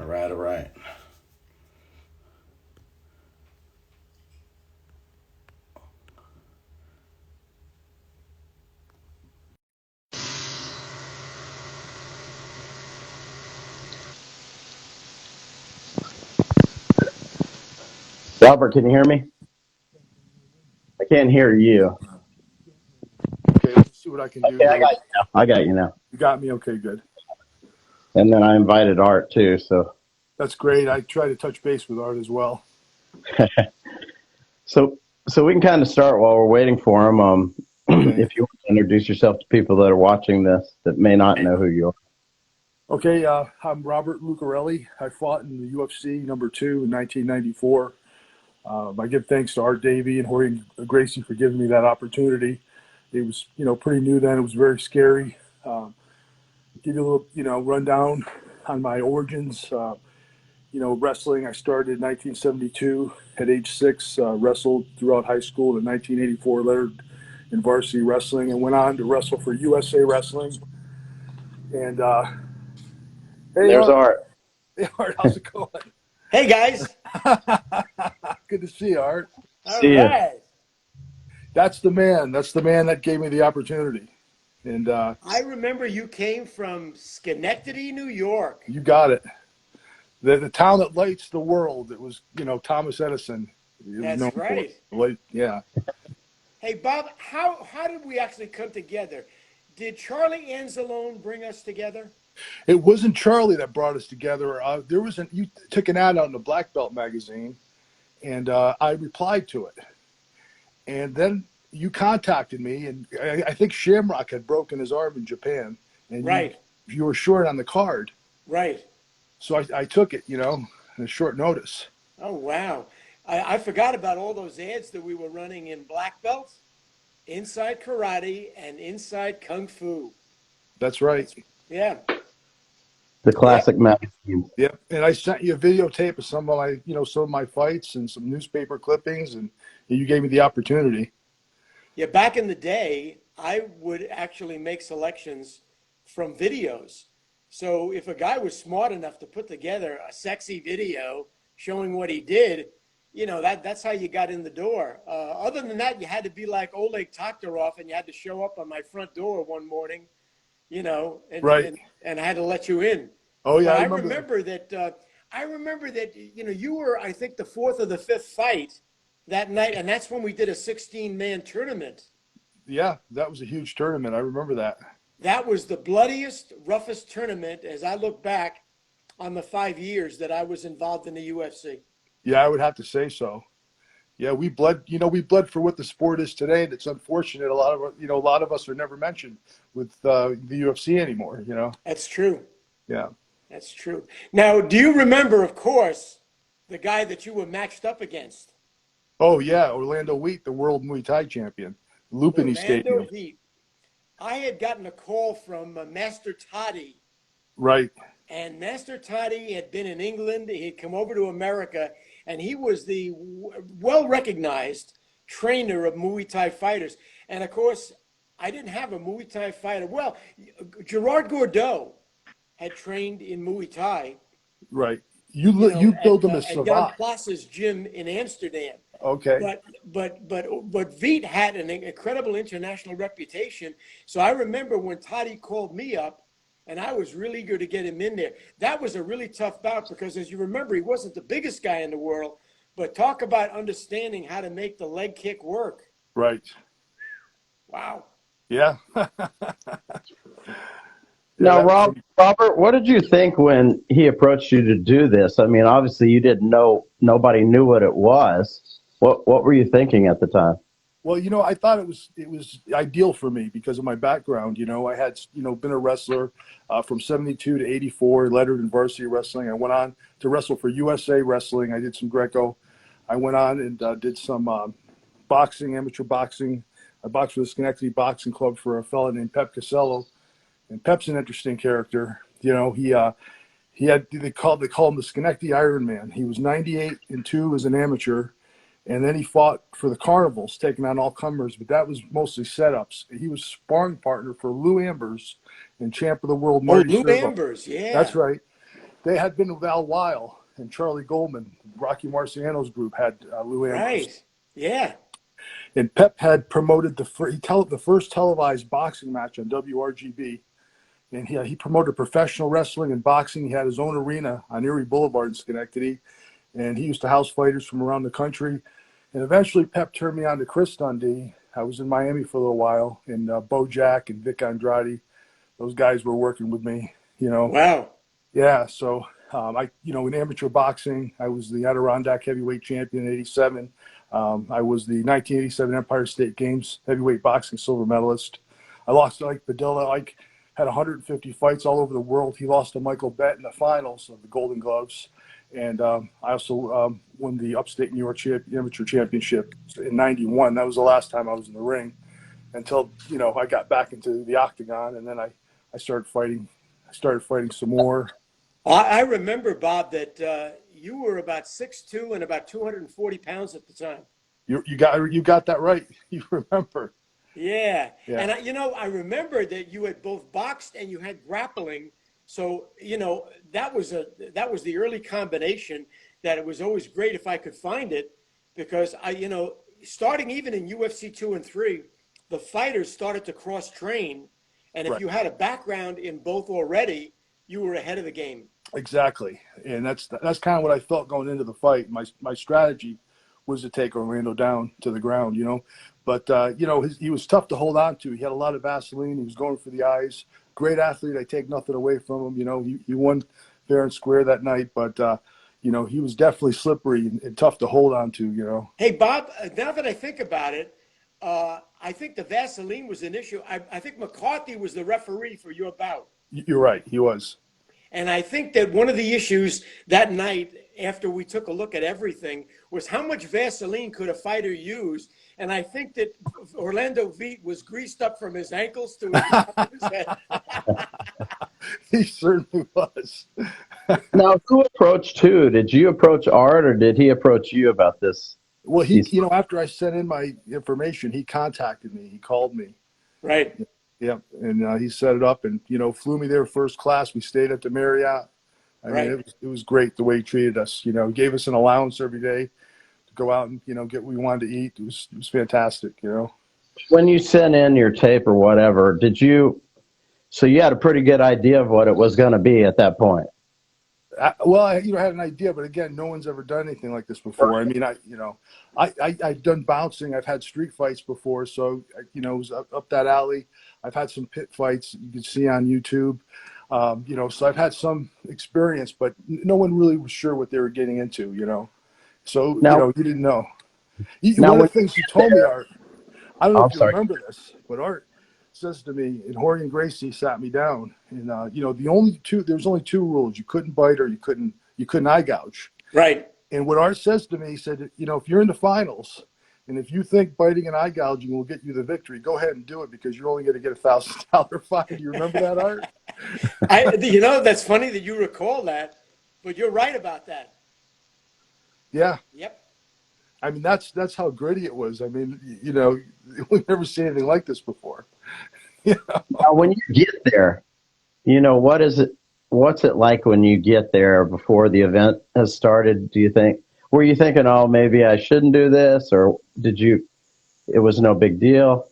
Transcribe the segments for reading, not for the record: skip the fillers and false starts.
All right, all right. Albert, can you hear me? I can't hear you. Okay, let's see what I can do Okay, I here. got you now. I got you now. You got me? Okay, good. And then I invited Art too. So, That's great. I try to touch base with Art as well. so, so we can kind of start while we're waiting for him. Okay. If you want to introduce yourself to people that are watching this that may not know who you are. Okay, I'm Robert Lucarelli. I fought in the UFC #2 in 1994. I give thanks to Art Davie and Jorge Gracie for giving me that opportunity. It was, pretty new then. It was very scary. Give you a little, rundown on my origins. Wrestling, I started in 1972 at age 6, wrestled throughout high school. In 1984, lettered in varsity wrestling and went on to wrestle for USA Wrestling. And And hey, there's Art. Art. Hey, Art, how's it going? Hey guys. Good to see you, Art. All See you. right. That's the man. That's the man that gave me the opportunity. And I remember you came from Schenectady, New York. you got it. The town that lights the world. It was, Thomas Edison. He was known That's for right. it. Light, yeah. Hey Bob, how did we actually come together? Did Charlie Anzalone bring us together? It wasn't Charlie that brought us together. You took an ad out in the Black Belt magazine, and I replied to it. And then you contacted me, and I think Shamrock had broken his arm in Japan, and Right. you were short on the card. Right. So I took it, in a short notice. Oh wow. I forgot about all those ads that we were running in Black Belt, Inside Karate, and Inside Kung Fu. That's right. Yeah. The Yeah. classic magazine. Yep. And I sent you a videotape of some of my fights and some newspaper clippings, and you gave me the opportunity. Yeah, back in the day, I would actually make selections from videos. So if a guy was smart enough to put together a sexy video showing what he did, that's how you got in the door. Other than that, you had to be like Oleg Taktarov, and you had to show up on my front door one morning, and, Right. and I had to let you in. Oh yeah, But I I remember that. remember that. I remember that. You were, I think, the fourth or the fifth fight that night, and that's when we did a 16-man tournament. Yeah, that was a huge tournament. I remember that. That was the bloodiest, roughest tournament as I look back on the 5 years that I was involved in the UFC. Yeah, I would have to say so. Yeah, we bled. We bled for what the sport is today, and it's unfortunate. A lot of us are never mentioned with the UFC anymore. That's true. Yeah. That's true. Now, do you remember, of course, the guy that you were matched up against? Oh yeah, Orlando Wheat, the world Muay Thai champion, Lupini Orlando Stadium. Heat. I had gotten a call from Master Toddy, Right. and Master Toddy had been in England. He had come over to America, and he was the well-recognized trainer of Muay Thai fighters. And, of course, I didn't have a Muay Thai fighter. Well, Gerard Gordeau had trained in Muay Thai, Right. You build them as at Jan savant. Plaza's gym in Amsterdam. Okay. But Veet had an incredible international reputation. So I remember when Toddy called me up, and I was really eager to get him in there. That was a really tough bout because, as you remember, he wasn't the biggest guy in the world. But talk about understanding how to make the leg kick work. Right. Wow. Yeah. Yeah. Now, Robert, what did you think when he approached you to do this? I mean, obviously you didn't know, nobody knew what it was. What were you thinking at the time? Well, I thought it was ideal for me because of my background. I had been a wrestler from '72 to '84, lettered in varsity wrestling. I went on to wrestle for USA Wrestling. I did some Greco. I went on and did some boxing, amateur boxing. I boxed for the Schenectady Boxing Club for a fella named Pep Casello, and Pep's an interesting character. They call him the Schenectady Iron Man. He was 98-2 as an amateur. And then he fought for the Carnivals, taking on all comers, but that was mostly setups. He was sparring partner for Lou Ambers and champ of the world Oh, Marty Lou Servo. Ambers, yeah. That's right. They had been with Al Weil and Charlie Goldman. Rocky Marciano's group had Lou Ambrose. Right. Yeah. And Pep had promoted the first televised boxing match on WRGB. And he promoted professional wrestling and boxing. He had his own arena on Erie Boulevard in Schenectady. And he used to house fighters from around the country. And eventually Pep turned me on to Chris Dundee. I was in Miami for a little while. And Bo Jack and Vic Andrade, those guys were working with me, you know. Wow. Yeah, so in amateur boxing, I was the Adirondack heavyweight champion in '87. I was the 1987 Empire State Games heavyweight boxing silver medalist. I lost to Ike Padilla. Ike had 150 fights all over the world. He lost to Michael Bett in the finals of the Golden Gloves. And I also won the Upstate New York Amateur Championship in '91. That was the last time I was in the ring until, I got back into the octagon, and then I started fighting. I started fighting some more. I remember, Bob, that you were about 6'2" and about 240 pounds at the time. You got that right. You remember. Yeah. And I remember that you had both boxed and you had grappling. So, that was the early combination that it was always great if I could find it, because starting even in UFC 2 and 3, the fighters started to cross train. And if you had a background in both already, you were ahead of the game. Exactly. And that's kind of what I felt going into the fight. My strategy was to take Orlando down to the ground, But, he was tough to hold on to. He had a lot of Vaseline. He was going for the eyes. Great athlete. I take nothing away from him. He won fair and square that night. But, he was definitely slippery and tough to hold on to, Hey, Bob, now that I think about it, I think the Vaseline was an issue. I think McCarthy was the referee for your bout. You're right. He was. And I think that one of the issues that night, after we took a look at everything, was how much Vaseline could a fighter use. And I think that Orlando Veit was greased up from his ankles to his head. He certainly was. Now, who approached who? Did you approach Art, or did he approach you about this? Well, after I sent in my information, he contacted me. He called me. Right. Yeah, and he set it up and, flew me there first class. We stayed at the Marriott. I mean, it was great the way he treated us. He gave us an allowance every day to go out and, get what we wanted to eat. It was fantastic, When you sent in your tape or whatever, so you had a pretty good idea of what it was going to be at that point? I had an idea, but again, no one's ever done anything like this before. I mean, I've done bouncing. I've had street fights before, so it was up that alley. I've had some pit fights you can see on YouTube. So I've had some experience, but no one really was sure what they were getting into. So you didn't know. One of the things you told me, Art, I don't know if you remember this, but Art says to me, and Jorge Gracie sat me down, and there was only two rules: you couldn't bite or you couldn't eye gouge. Right. And what Art says to me, he said, if you're in the finals, and if you think biting and eye gouging will get you the victory, go ahead and do it, because you're only going to get $1,000 fine. Do you remember that, Art? That's funny that you recall that, but you're right about that. Yeah. Yep. I mean, that's how gritty it was. I mean, we've never seen anything like this before. Now, when you get there, what's it like when you get there before the event has started, do you think? Were you thinking, oh, maybe I shouldn't do this, or it was no big deal?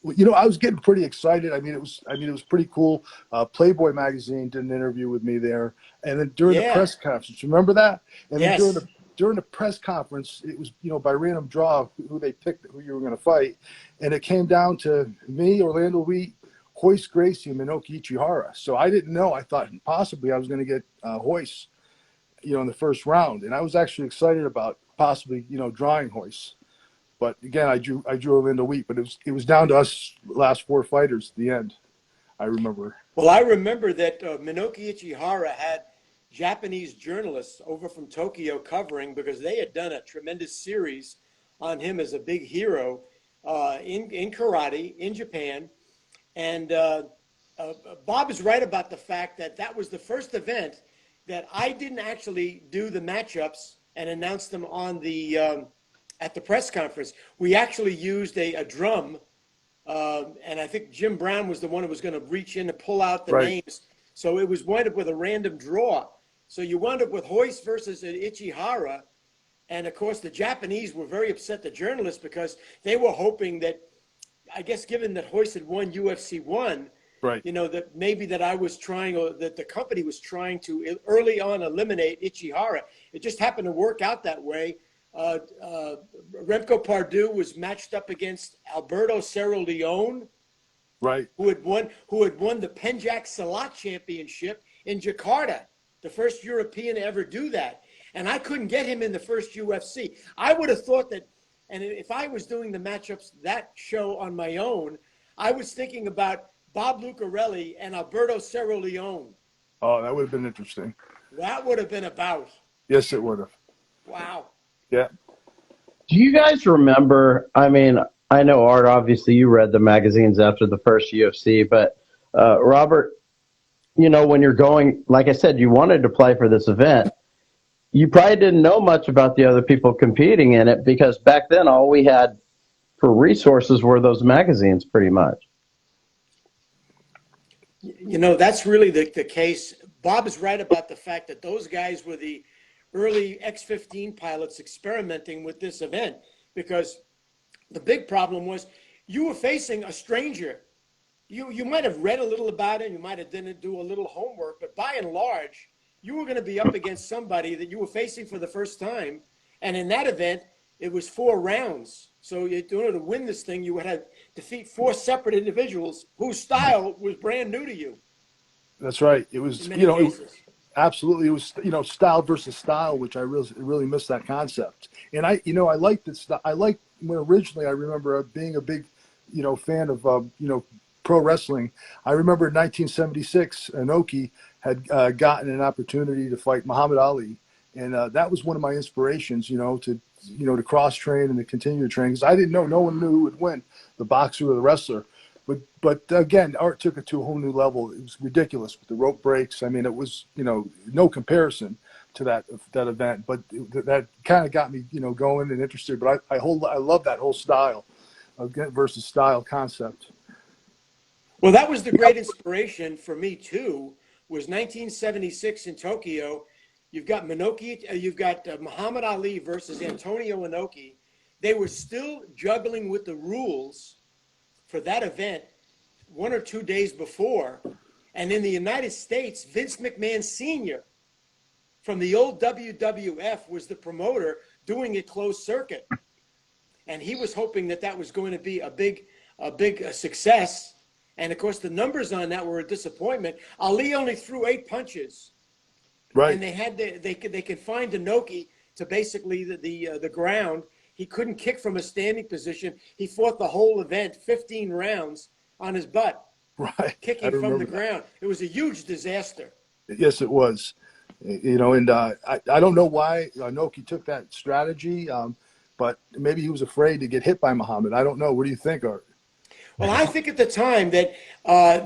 I was getting pretty excited. I mean, it was pretty cool. Playboy magazine did an interview with me there. And then during the press conference, remember that? And yes. Then during the press conference, it was, by random draw who they picked, who you were going to fight. And it came down to me, Orlando Wheat, Hoist Gracie, and Minoki Ichihara. So I didn't know. I thought possibly I was going to get Hoist, in the first round. And I was actually excited about possibly, drawing Hoist. But again, I drew Orlando Wheat, but it was down to us last four fighters at the end, I remember. Well, I remember that Minoki Ichihara had Japanese journalists over from Tokyo covering, because they had done a tremendous series on him as a big hero in karate in Japan. And Bob is right about the fact that was the first event that I didn't actually do the matchups and announce them on the at the press conference. We actually used a drum, and I think Jim Brown was the one who was going to reach in to pull out the names. So it was wound up with a random draw. So you wound up with Hoist versus Ichihara. And of course, the Japanese were very upset, the journalists, because they were hoping that, I guess, given that Hoist had won UFC 1, Right. you know, that maybe that I was trying, or that the company was trying to early on eliminate Ichihara. It just happened to work out that way. Remco Pardue was matched up against Alberto Cerro Leone, Right. who had won the Penjak Salat Championship in Jakarta, the first European to ever do that. And I couldn't get him in the first UFC. I would have thought that, and if I was doing the matchups, that show on my own, I was thinking about Bob Lucarelli and Alberto Cerro Leone. Oh, that would have been interesting. That would have been a bout. Yes, it would have. Wow. Yeah. Do you guys remember? I mean, I know, Art, obviously you read the magazines after the first UFC, but Robert, you know, when you're going, like I said, you wanted to play for this event. You probably didn't know much about the other people competing in it, because back then all we had for resources were those magazines pretty much. You know, that's really the case. Bob is right about the fact that those guys were the early X-15 pilots experimenting with this event, because the big problem was you were facing a stranger. You might have read a little about it, you might have didn't do a little homework, but by and large, you were going to be up against somebody that you were facing for the first time. And in that event, it was 4 rounds. So in order to win this thing, you would have to defeat 4 separate individuals whose style was brand new to you. That's right. It was, you know, absolutely. It was, you know, style versus style, which I really missed that concept. And I liked this. I liked when originally I remember being a big, you know, fan of, you know, pro wrestling. I remember in 1976, Inoki had gotten an opportunity to fight Muhammad Ali. And that was one of my inspirations, you know, to cross train and to continue to train, because I didn't know, no one knew who would win, the boxer or the wrestler. But again, Art took it to a whole new level. It was ridiculous with the rope breaks. I mean, it was, you know, no comparison to that event. But that kind of got me, you know, going and interested. But I love that whole style versus style concept. Well, that was the great inspiration for me too. Was 1976 in Tokyo. You've got Muhammad Ali versus Antonio Inoki. They were still juggling with the rules for that event 1 or 2 days before. And in the United States, Vince McMahon Sr. from the old WWF was the promoter doing it closed circuit. And he was hoping that that was going to be a big success. And of course, the numbers on that were a disappointment. Ali only threw 8 punches. Right. And they could find Inoki to basically the ground. He couldn't kick from a standing position. He fought the whole event, 15 rounds, on his butt, right, kicking from the ground. It was a huge disaster. Yes, it was. You know, and I don't know why Inoki took that strategy, but maybe he was afraid to get hit by Muhammad. I don't know. What do you think, Art? Well, I think at the time that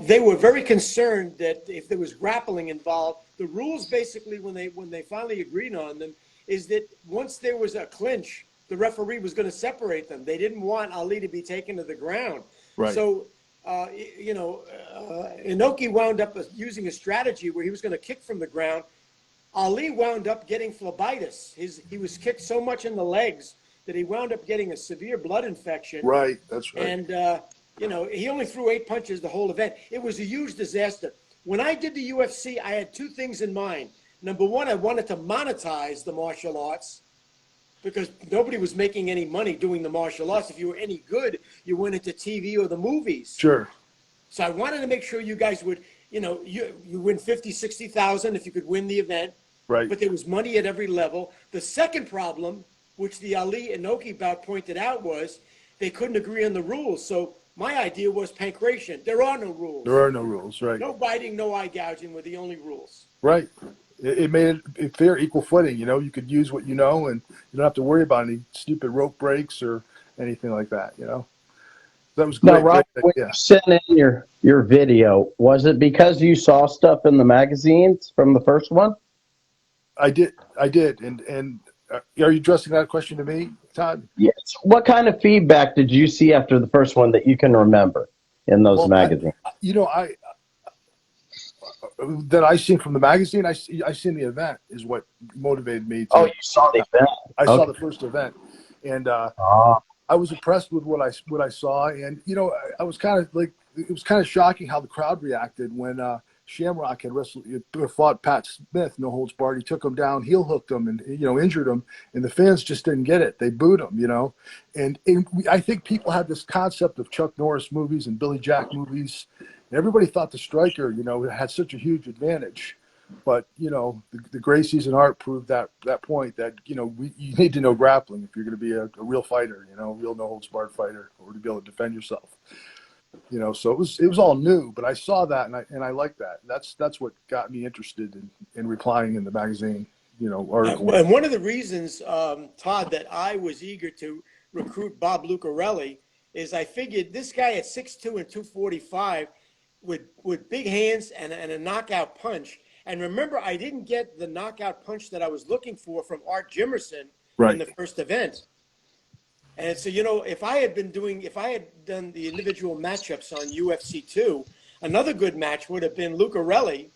they were very concerned that if there was grappling involved, the rules basically, when they finally agreed on them, is that once there was a clinch, the referee was going to separate them. They didn't want Ali to be taken to the ground. Right. So, Inoki wound up using a strategy where he was going to kick from the ground. Ali wound up getting phlebitis. He was kicked so much in the legs that he wound up getting a severe blood infection. Right, that's right. And, he only threw 8 punches the whole event. It was a huge disaster. When I did the UFC, I had 2 things in mind. Number one, I wanted to monetize the martial arts, because nobody was making any money doing the martial arts. If you were any good, you went into TV or the movies. Sure. So I wanted to make sure you guys would, you win 50, 60,000 if you could win the event. Right. But there was money at every level. The second problem, which the Ali Inoki bout pointed out, was they couldn't agree on the rules. So my idea was pancration. There are no rules. There are no rules, right. No biting, no eye gouging were the only rules. Right. It made it fair, equal footing. You know, you could use what you know, and you don't have to worry about any stupid rope breaks or anything like that, you know. That was great. Now, Rob, when you sent in your video, was it because you saw stuff in the magazines from the first one? I did. And are you addressing that question to me, Todd? Yes. What kind of feedback did you see after the first one that you can remember in those magazines? that I seen from the magazine, I seen the event is what motivated me Oh, to. you saw the event? I saw Okay. the first event, and Ah, I was impressed with what I saw, and I was kind of like, it was kind of shocking how the crowd reacted when Shamrock had fought Pat Smith, no holds barred. He took him down, heel hooked him, and injured him, and the fans just didn't get it. They booed him, and I think people had this concept of Chuck Norris movies and Billy Jack movies, and everybody thought the striker, had such a huge advantage. But the Gracies and Art proved that point that you need to know grappling if you're going to be a real fighter, a real no holds barred fighter, or to be able to defend yourself. So it was all new, but I saw that and I liked that. That's what got me interested in replying in the magazine, article. And one of the reasons, Todd, that I was eager to recruit Bob Lucarelli is I figured this guy at 6'2" and 245 with big hands and a knockout punch. And remember, I didn't get the knockout punch that I was looking for from Art Jimerson in Right. the first event. And so, if I had done the individual matchups on UFC 2, another good match would have been Lucarelli,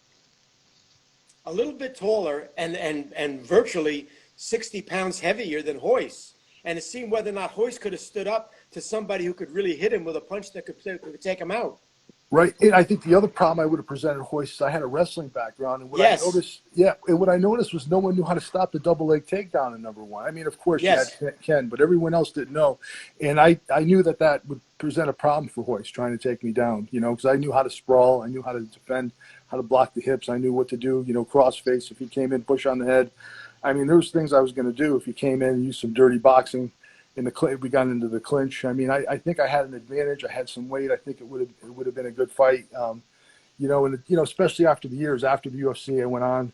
a little bit taller and virtually 60 pounds heavier than Hoist. And it seemed whether or not Hoist could have stood up to somebody who could really hit him with a punch that could take him out. Right. And I think the other problem I would have presented Hoist is I had a wrestling background. And Yes. what I noticed was no one knew how to stop the double leg takedown in number one. I mean, of course, Yes. you had Ken, but everyone else didn't know. And I knew that would present a problem for Hoist trying to take me down, because I knew how to sprawl. I knew how to defend, how to block the hips. I knew what to do, cross face if he came in, push on the head. I mean, there was things I was going to do if he came in and used some dirty boxing. We got into the clinch. I mean, I think I had an advantage. I had some weight. I think it would have been a good fight. Especially after the years after the UFC, I went on,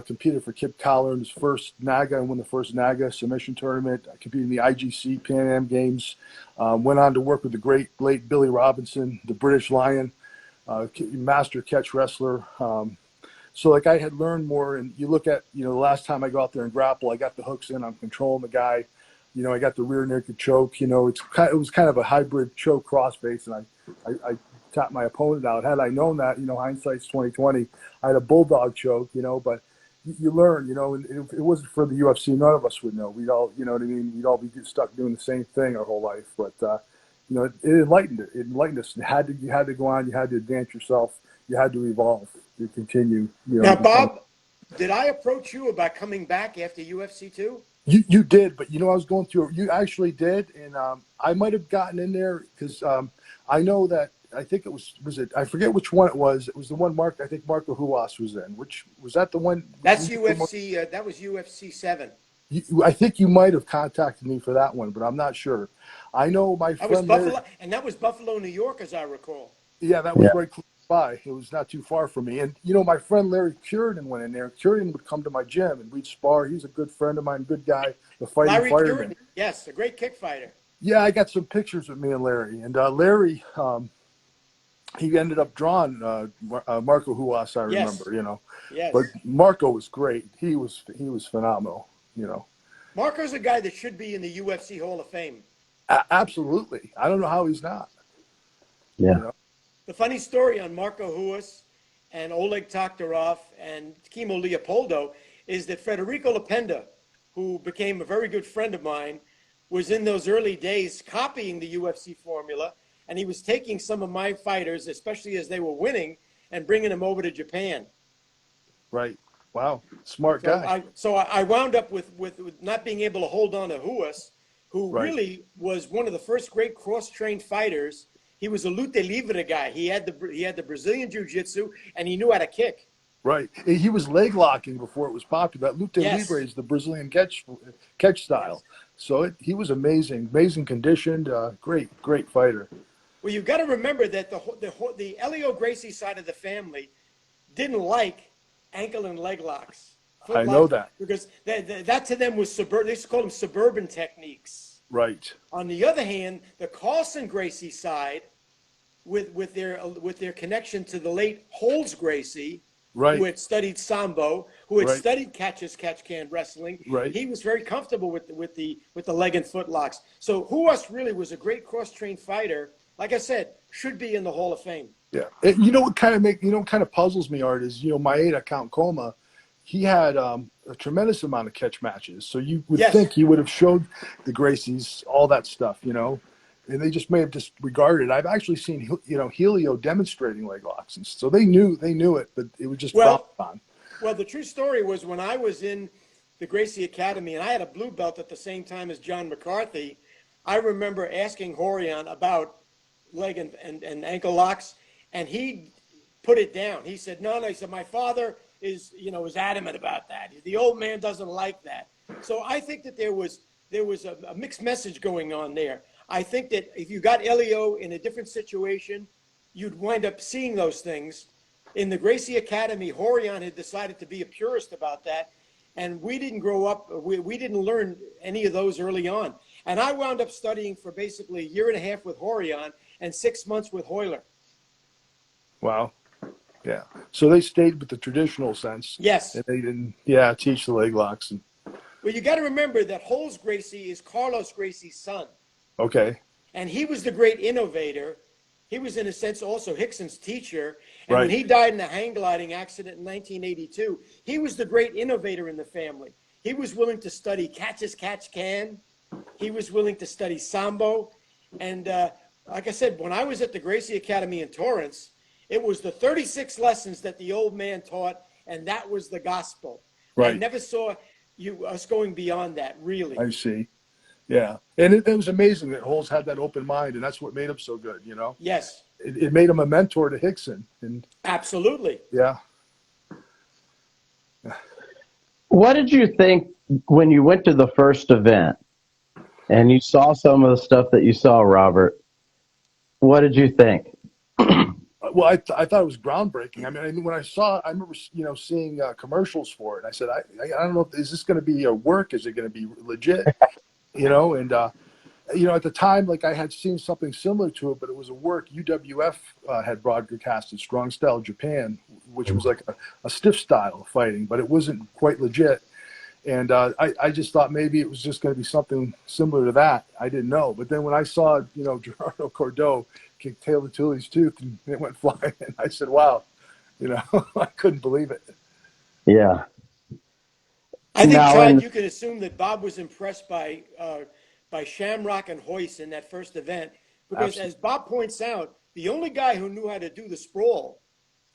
competed for Kip Collar in his first NAGA and won the first NAGA submission tournament. I competed in the IGC Pan Am Games. Went on to work with the great late Billy Robinson, the British Lion, master catch wrestler. So I had learned more. And you look at the last time I go out there and grapple, I got the hooks in. I'm controlling the guy. I got the rear naked choke. It was kind of a hybrid choke crossface, and I tapped my opponent out. Had I known that, hindsight's 2020. I had a bulldog choke, but you learn, and if it wasn't for the UFC, none of us would know. We'd all, we'd all be stuck doing the same thing our whole life. But it enlightened it. It enlightened us. You had to go on. You had to advance yourself. You had to evolve to continue. Now, Bob, did I approach you about coming back after UFC 2? You did, but I was going through. You actually did, and I might have gotten in there because I know that I think it was it. I forget which one it was. It was the one I think Marco Huas was in. Which was that the one? That's UFC. That was UFC 7. I think you might have contacted me for that one, but I'm not sure. I know my friend. That was Buffalo, and that was Buffalo, New York, as I recall. Yeah, that was right close by. It was not too far from me. And, my friend Larry Curidan went in there. Curidan would come to my gym and we'd spar. He's a good friend of mine, good guy, the fighting Larry fireman. Curidan, yes, a great kick fighter. Yeah, I got some pictures of me and Larry. And Larry, he ended up drawing Marco Huas, I remember, Yes. But Marco was great. He was phenomenal, Marco's a guy that should be in the UFC Hall of Fame. Absolutely. I don't know how he's not. yeah. The funny story on Marco Huas and Oleg Taktarov and Kimo Leopoldo is that Federico Lapenda, who became a very good friend of mine, was in those early days copying the UFC formula, and he was taking some of my fighters, especially as they were winning, and bringing them over to Japan. Right. Wow. Smart guy. So I wound up with not being able to hold on to Huas, who really was one of the first great cross-trained fighters. He was a luta livre guy. He had the Brazilian jiu-jitsu, and he knew how to kick. Right. He was leg locking before it was popular. That luta livre is the Brazilian catch style. So he was amazing conditioned, great fighter. Well, you've got to remember that the Elio Gracie side of the family didn't like ankle and leg locks. I know that. Because that to them was they used to call them suburban techniques. Right. On the other hand, the Carlson Gracie side, with their connection to the late Holmes Gracie, who had studied Sambo, who had studied catch-can wrestling, he was very comfortable with the leg and foot locks. So Huas really was a great cross-trained fighter. like I said, should be in the Hall of Fame. Yeah. You know what kind of puzzles me, Art, is, Maeda Count Coma, he had a tremendous amount of catch matches. So you would think he would have showed the Gracies all that stuff, and they just may have disregarded it. I've actually seen, Helio demonstrating leg locks, and so they knew it, but it was just frowned upon. Well, the true story was when I was in the Gracie Academy, and I had a blue belt at the same time as John McCarthy, I remember asking Horion about leg and ankle locks, and he put it down. He said, no. He said, my father is adamant about that. The old man doesn't like that. So I think that there was a mixed message going on there. I think that if you got Elio in a different situation, you'd wind up seeing those things. In the Gracie Academy, Horion had decided to be a purist about that, and we didn't grow up, we didn't learn any of those early on. And I wound up studying for basically a year and a half with Horion and 6 months with Hoyler. Wow. Yeah. So they stayed with the traditional sense. Yes. And they didn't, teach the leg locks. Well, you got to remember that Holmes Gracie is Carlos Gracie's son. Okay. And he was the great innovator. He was, in a sense, also Hickson's teacher. And when he died in a hang gliding accident in 1982, he was the great innovator in the family. He was willing to study catch as catch can. He was willing to study Sambo. And like I said, when I was at the Gracie Academy in Torrance, it was the 36 lessons that the old man taught, and that was the gospel. Right. I never saw us going beyond that, really. I see. Yeah. And it was amazing that Holmes had that open mind, and that's what made him so good, Yes. It made him a mentor to Hickson. Absolutely. Yeah. What did you think when you went to the first event and you saw some of the stuff that you saw, Robert? What did you think? Well, I thought it was groundbreaking. I mean, when I remember, seeing commercials for it. I said, I don't know, is this going to be a work? Is it going to be legit? And at the time, like, I had seen something similar to it, but it was a work UWF had broadcasted, Strong Style Japan, which was like a stiff style of fighting, but it wasn't quite legit. And I just thought maybe it was just going to be something similar to that. I didn't know. But then when I saw, Gerardo Cordeaux kick Taylor Tully's tooth and it went flying, and I said, wow, I couldn't believe it. Yeah. I think, Todd, you can assume that Bob was impressed by Shamrock and Hoist in that first event, because absolutely, as Bob points out, the only guy who knew how to do the sprawl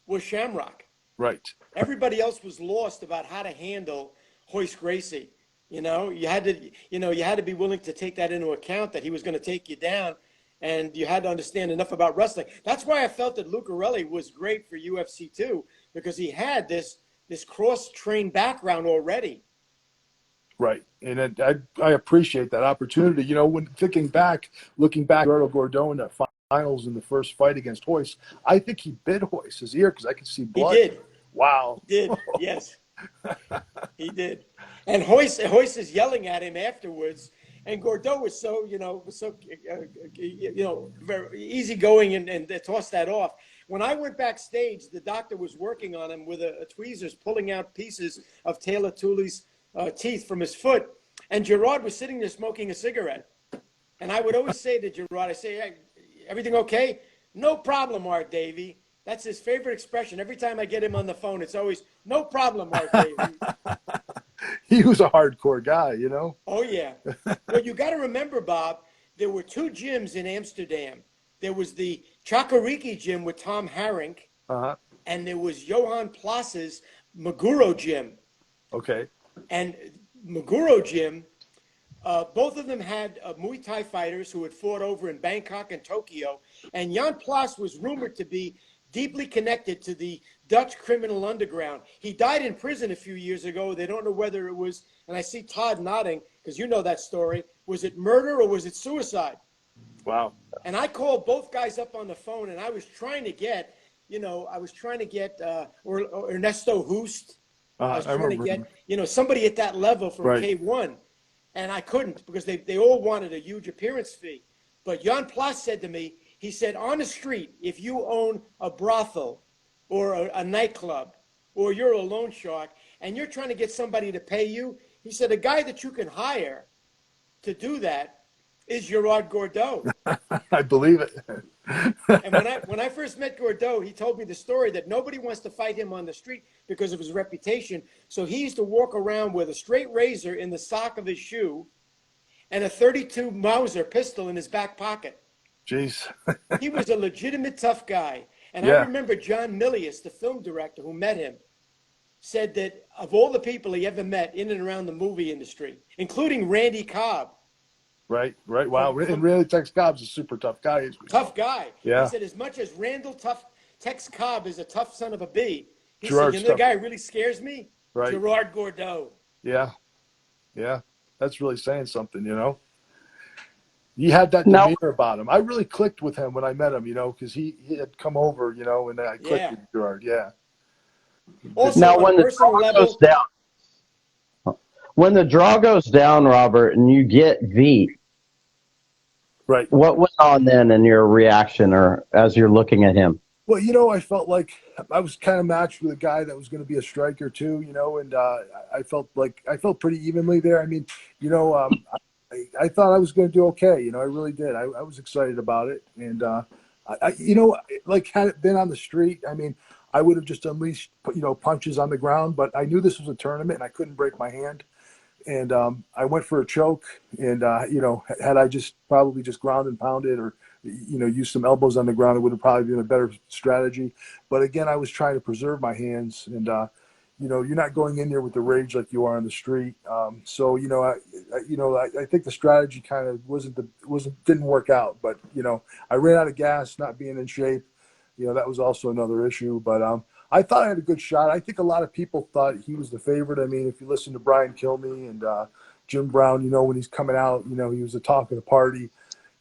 was Shamrock. Right. Everybody else was lost about how to handle Hoist Gracie. You had to be willing to take that into account, that he was going to take you down, and you had to understand enough about wrestling. That's why I felt that Lucarelli was great for UFC too, because he had this cross-trained background already. Right. And I appreciate that opportunity. When looking back, Gerardo Cordeaux in that finals in the first fight against Hoist, I think he bit Hoist's ear because I could see blood. He did. Wow. He did, yes. He did. And Hoist is yelling at him afterwards, and Cordeaux was so very easygoing and tossed that off. When I went backstage, the doctor was working on him with a tweezers, pulling out pieces of Taylor Tully's teeth from his foot, and Gerard was sitting there smoking a cigarette. And I would always say to Gerard, hey, everything okay? No problem, Art Davie. That's his favorite expression. Every time I get him on the phone, it's always, no problem, Art Davie. He was a hardcore guy, Oh, yeah. Well, you got to remember, Bob, there were two gyms in Amsterdam. There was the Chakariki gym with Tom Harink, and there was Johan Plas's Maguro gym. Okay. And Maguro gym, both of them had Muay Thai fighters who had fought over in Bangkok and Tokyo. And Jan Plas was rumored to be deeply connected to the Dutch criminal underground. He died in prison a few years ago. They don't know whether it was, and I see Todd nodding because you know that story. Was it murder or was it suicide? Wow. And I called both guys up on the phone, and I was trying to get, or Ernesto Hoost. I was trying to get, somebody at that level from K1. And I couldn't because they all wanted a huge appearance fee. But Jan Plas said to me, he said, on the street, if you own a brothel or a nightclub or you're a loan shark and you're trying to get somebody to pay you, he said, a guy that you can hire to do that is Gerard Gordeau. I believe it. And when I first met Gordeau, he told me the story that nobody wants to fight him on the street because of his reputation. So he used to walk around with a straight razor in the sock of his shoe and a 32 Mauser pistol in his back pocket. Jeez. He was a legitimate tough guy. And I Yeah. remember John Milius, the film director who met him, said that of all the people he ever met in and around the movie industry, including Randy Cobb. Right. Wow. And really, Tex Cobb's a super tough guy. As we Tough know. guy. Yeah. He said as much as Tex Cobb is a tough son of a bee, he Gerard's said, you know, the tough. guy who really scares me? Right. Gerard Gordeau. Yeah. That's really saying something, you know. He had that Now, demeanor about him. I really clicked with him when I met him, you know, because he had come over, you know, and I clicked with Gerard. Yeah. Also, now on when a the personal draw level, goes down, when the draw goes down, Robert, and you get V, Right. what went on then in your reaction, or as you're looking at him? Well, you know, I felt like I was kind of matched with a guy that was going to be a striker too, you know, and I felt pretty evenly there. I mean, you know, I thought I was going to do okay. You know, I really did. I was excited about it. And, you know, like had it been on the street, I mean, I would have just unleashed, you know, punches on the ground, but I knew this was a tournament and I couldn't break my hand. And I went for a choke, and you know, had I just probably just ground and pounded, or you know, used some elbows on the ground, it would have probably been a better strategy. But again, I was trying to preserve my hands, and you know, you're not going in there with the rage like you are on the street. So you know, I think the strategy kind of didn't work out. But you know, I ran out of gas, not being in shape. You know, that was also another issue. But I thought I had a good shot. I think a lot of people thought he was the favorite. I mean, if you listen to Brian Kilmeade and Jim Brown, you know, when he's coming out, you know, he was the talk of the party.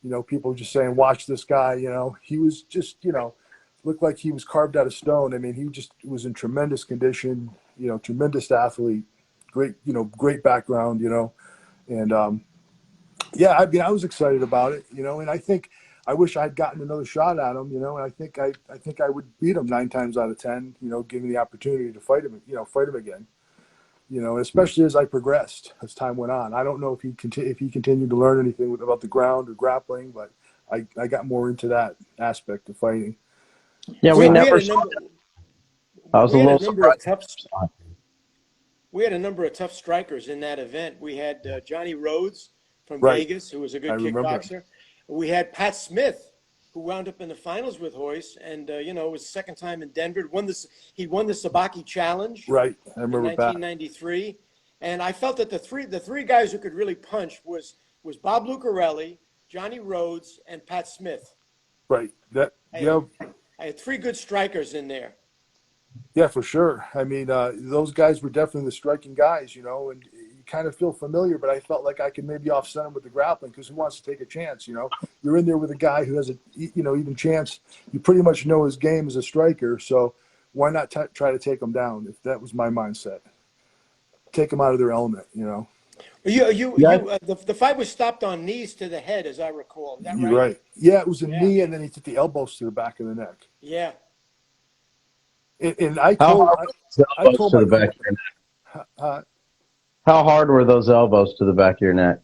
You know, people were just saying, watch this guy. You know, he was just, you know, looked like he was carved out of stone. I mean, he just was in tremendous condition, you know, tremendous athlete, great, you know, great background, you know. And, yeah, I mean, I was excited about it, you know, and I think I wish I'd gotten another shot at him, you know, and I think I would beat him 9 times out of 10, you know, given the opportunity to fight him, you know, fight him again, you know, especially as I progressed as time went on. I don't know if he continued to learn anything about the ground or grappling, but I got more into that aspect of fighting. Yeah, we we had never a saw. number. I was a We had a little number of surprised. we had a number of tough strikers in that event. We had Johnny Rhodes from Right. Vegas, who was a I good remember him. kickboxer. We had Pat Smith, who wound up in the finals with Hoyce, and you know, it was second time in Denver. He won the Sabaki Challenge Right. I in remember Pat. 1993. And I felt that the three guys who could really punch was Bob Lucarelli, Johnny Rhodes, and Pat Smith. Right. I had 3 good strikers in there. Yeah, for sure. I mean, those guys were definitely the striking guys, you know, and you kind of feel familiar, but I felt like I could maybe offset him with the grappling because who wants to take a chance, you know? You're in there with a guy who has a, you know, even chance. You pretty much know his game as a striker, so why not try to take him down? If that was my mindset, take them out of their element, you know? Yeah, The fight was stopped on knees to the head, as I recall. Is that You're right? right. Yeah, it was a Yeah. knee, and then he took the elbows to the back of the neck. Yeah. And I how told hard were those elbows to my the back of your neck? uh, How hard were those elbows to the back of your neck?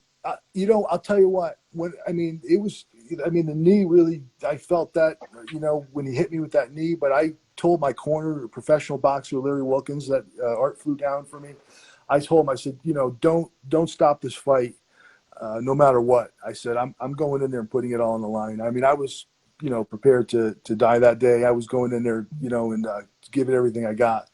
you know, I'll tell you what. The knee really. I felt that, you know, when he hit me with that knee. But I told my corner, professional boxer Larry Wilkins, that Art flew down for me. I told him, I said, you know, don't stop this fight, no matter what. I said, I'm going in there and putting it all on the line. I mean, I was, you know, prepared to die that day. I was going in there, you know, and give it everything I got.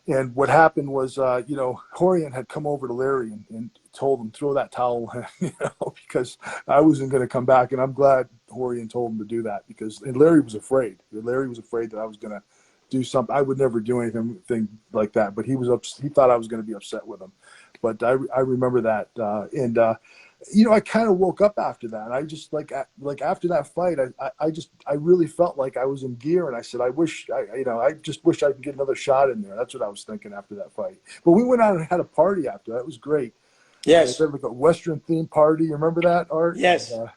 And what happened was, you know, Horian had come over to Larry and told him, throw that towel, you know, because I wasn't going to come back. And I'm glad Horian told him to do that and Larry was afraid. Larry was afraid that I was going to do something. I would never do anything like that, but he thought I was going to be upset with him. But I remember that. You know, I kind of woke up after that. I just like after that fight, I really felt like I was in gear, and I said, I just wish I could get another shot in there. That's what I was thinking after that fight. But we went out and had a party after that. It was great. Yes. Like a Western themed party. You remember that, Art? Yes. And,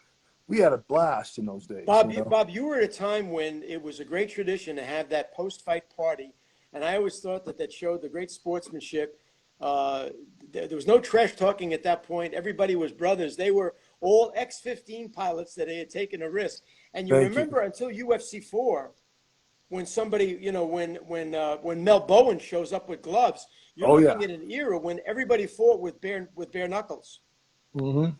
we had a blast in those days. Bob, you know? Bob, you were at a time when it was a great tradition to have that post-fight party, and I always thought that showed the great sportsmanship. There was no trash talking at that point. Everybody was brothers. They were all X-15 pilots that they had taken a risk. And you Thank remember until UFC 4, when somebody, when Mel Bowen shows up with gloves, you're Oh, yeah. looking at an era when everybody fought with bare knuckles. Mm-hmm.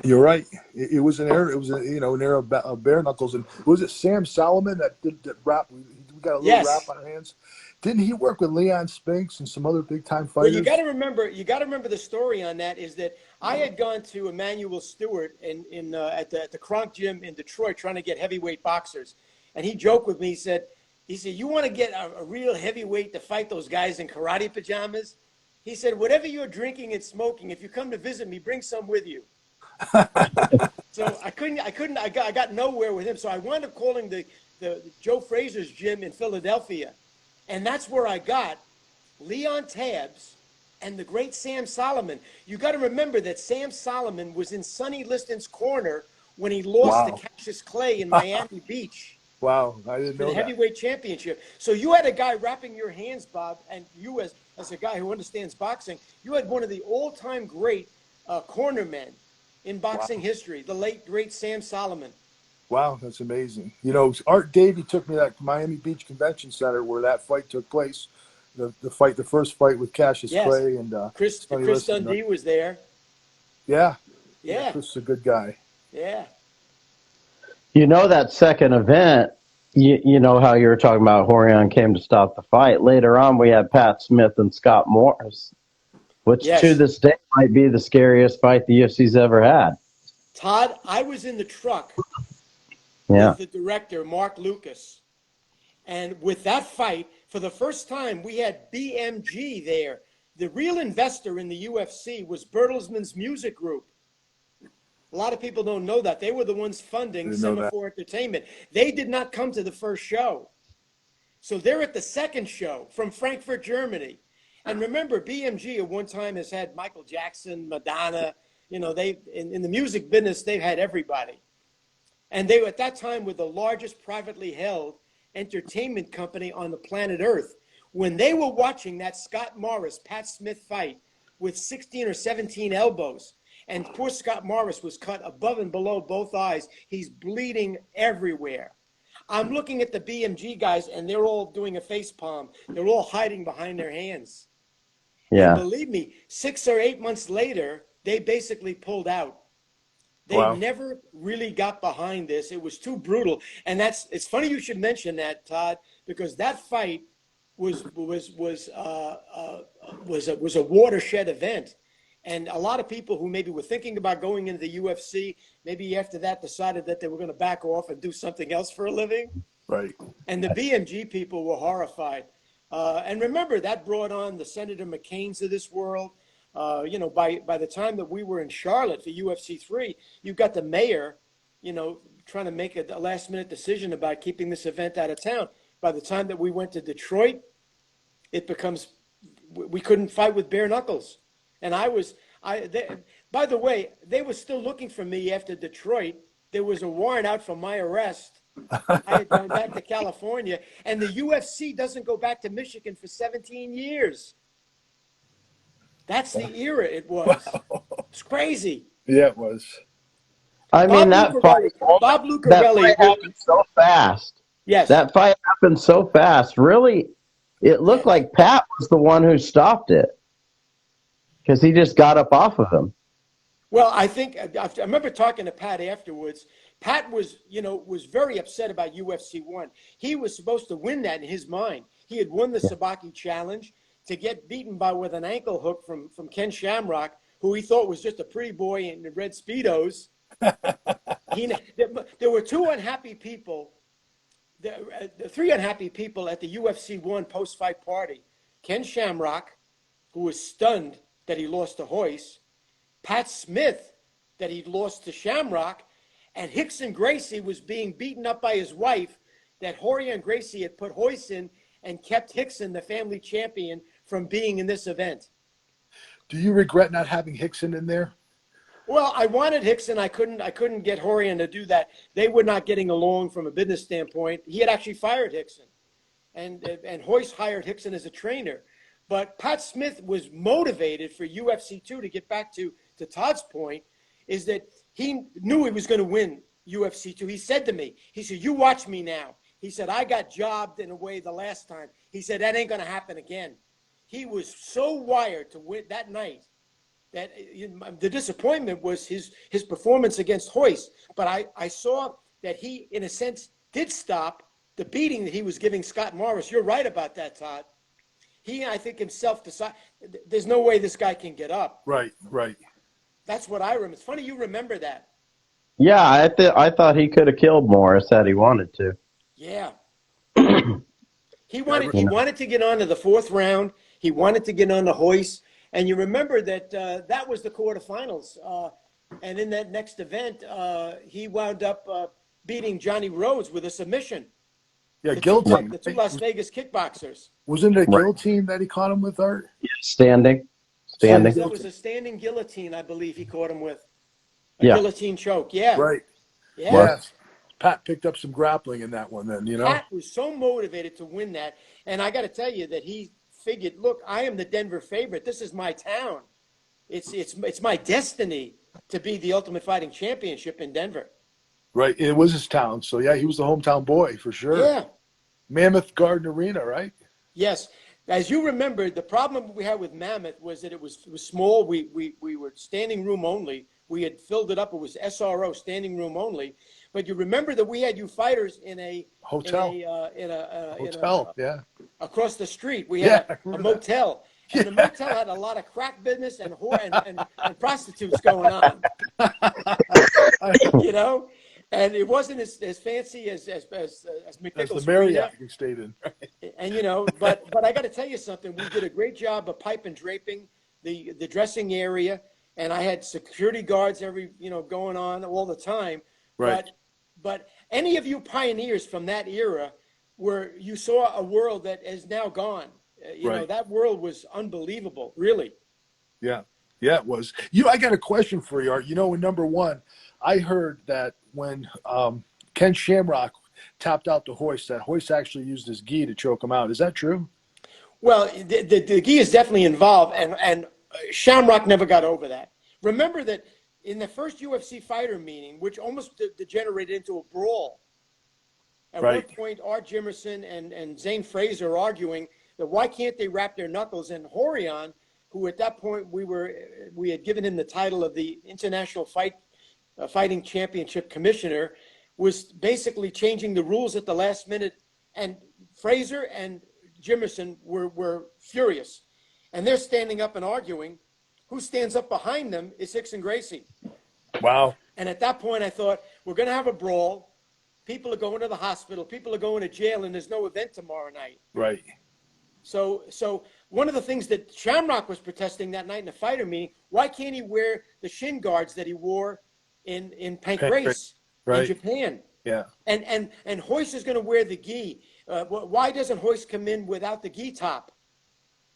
You're right. It was an era. It was an era of bare knuckles. And was it Sam Solomon that did that rap? We got a little rap Yes. on our hands. Didn't he work with Leon Spinks and some other big time Well, fighters? you got to remember the story on that is that I had gone to Emmanuel Stewart at the Kronk Gym in Detroit trying to get heavyweight boxers, and he joked with me. He said, you want to get a real heavyweight to fight those guys in karate pajamas? He said, whatever you're drinking and smoking, if you come to visit me, bring some with you. So I got nowhere with him. So I wound up calling the Joe Frazier's gym in Philadelphia, and that's where I got Leon Tabbs and the great Sam Solomon. You got to remember that Sam Solomon was in Sonny Liston's corner when he lost to Cassius Clay in Miami Beach. Wow, I didn't For know the that. heavyweight championship. So you had a guy wrapping your hands, Bob, and you as a guy who understands boxing, you had one of the all-time great cornermen in boxing history, the late, great Sam Solomon. Wow, that's amazing. Art Davie took me to that Miami Beach Convention Center where that fight took place. The first fight with Cassius Clay and Chris Dundee was there. Yeah. Yeah. Chris is a good guy. Yeah. That second event, you know how you were talking about Horion came to stop the fight. Later on, we had Pat Smith and Scott Morris, which to this day might be the scariest fight the UFC's ever had. Todd, I was in the truck with the director, Mark Lucas. And with that fight, for the first time, we had BMG there. The real investor in the UFC was Bertelsmann's music group. A lot of people don't know that. They were the ones funding Semaphore Entertainment. They did not come to the first show. So they're at the second show from Frankfurt, Germany. And remember, BMG at one time has had Michael Jackson, Madonna. They in the music business, they've had everybody. And they, at that time, were the largest privately held entertainment company on the planet Earth. When they were watching that Scott Morris, Pat Smith fight with 16 or 17 elbows, and poor Scott Morris was cut above and below both eyes. He's bleeding everywhere. I'm looking at the BMG guys, and they're all doing a face palm. They're all hiding behind their hands. Yeah. And believe me, 6 or 8 months later, they basically pulled out. They never really got behind this. It was too brutal. And it's funny you should mention that, Todd, because that fight was a watershed event. And a lot of people who maybe were thinking about going into the UFC, maybe after that decided that they were going to back off and do something else for a living. Right. And the BMG people were horrified. And remember, that brought on the Senator McCains of this world. By the time that we were in Charlotte for UFC 3, you've got the mayor, trying to make a last-minute decision about keeping this event out of town. By the time that we went to Detroit, we couldn't fight with bare knuckles. And by the way, they were still looking for me after Detroit. There was a warrant out for my arrest. I had gone back to California, and the UFC doesn't go back to Michigan for 17 years. That's the era it was. Wow. It's crazy. Yeah, it was. I mean, Bob Lucarelli happened so fast. Yes. That fight happened so fast. Really, it looked like Pat was the one who stopped it because he just got up off of him. Well, I remember talking to Pat afterwards. Pat was very upset about UFC 1. He was supposed to win that in his mind. He had won the Sabaki Challenge. To get beaten with an ankle hook from Ken Shamrock, who he thought was just a pretty boy in the red Speedos. There were two unhappy people, the three unhappy people at the UFC 1 post-fight party. Ken Shamrock, who was stunned that he lost to Hoyce, Pat Smith, that he'd lost to Shamrock, and Rickson Gracie was being beaten up by his wife, that Rorion Gracie had put Hoyce in and kept Rickson, the family champion, from being in this event. Do you regret not having Rickson in there? Well, I wanted Rickson. I couldn't get Rorion to do that. They were not getting along from a business standpoint. He had actually fired Rickson, and Hoyce hired Rickson as a trainer. But Pat Smith was motivated for UFC 2 to get back to Todd's point. is that he knew he was going to win UFC 2. He said to me, he said, you watch me now. He said, I got jobbed in a way the last time. He said, that ain't going to happen again. He was so wired to win that night that the disappointment was his performance against Hoist. But I saw that he, in a sense, did stop the beating that he was giving Scott Morris. You're right about that, Todd. He, I think, himself decided there's no way this guy can get up. Right, right. That's what I remember. It's funny you remember that. Yeah, I thought he could have killed Morris had he wanted to. Yeah. He wanted to get on to the fourth round. He wanted to get on the Hoist. And you remember that that was the quarterfinals. And in that next event, he wound up beating Johnny Rhodes with a submission. Yeah, guillotine. The two Las Vegas kickboxers. Wasn't it a guillotine that he caught him with, Art? Yeah, standing. That was a standing guillotine, I believe he caught him with. A guillotine choke, yeah. Right. Yeah. Yes. Pat picked up some grappling in that one then, you know? Pat was so motivated to win that. And I got to tell you that he figured, look, I am the Denver favorite. This is my town. It's my destiny to be the Ultimate Fighting Championship in Denver. Right. It was his town. So, yeah, he was the hometown boy for sure. Yeah. Mammoth Garden Arena, right? Yes. As you remember, the problem we had with Mammoth was that it was small. We were standing room only. We had filled it up. It was SRO, standing room only. But you remember that we had you fighters in a hotel. Yeah. Across the street, we had a motel. And the motel had a lot of crack business and and prostitutes going on. You know? And it wasn't as fancy as McNichol's. As the Marriott you stayed in. And, you know, but I got to tell you something. We did a great job of pipe and draping the dressing area. And I had security guards going on all the time. Right. But any of you pioneers from that era where you saw a world that is now gone, you know, that world was unbelievable, really. Yeah. Yeah, it was. I got a question for you, Art. You know, in number one, I heard that when Ken Shamrock tapped out the Hoist, that Hoist actually used his gi to choke him out. Is that true? Well, the gi is definitely involved, and Shamrock never got over that. Remember that in the first UFC fighter meeting, which almost degenerated into a brawl, at one point, Art Jimerson and Zane Fraser are arguing that why can't they wrap their knuckles, and Horion, who at that point we had given him the title of the International Fighting Championship Commissioner, was basically changing the rules at the last minute, and Fraser and Jimerson were furious, and they're standing up and arguing. Who stands up behind them is Rickson Gracie. Wow. And at that point, I thought, we're going to have a brawl. People are going to the hospital. People are going to jail, and there's no event tomorrow night. Right. So one of the things that Shamrock was protesting that night in the fighter meeting, why can't he wear the shin guards that he wore in Pancrase in Japan? Yeah. And Hoist is going to wear the gi. Why doesn't Hoist come in without the gi top?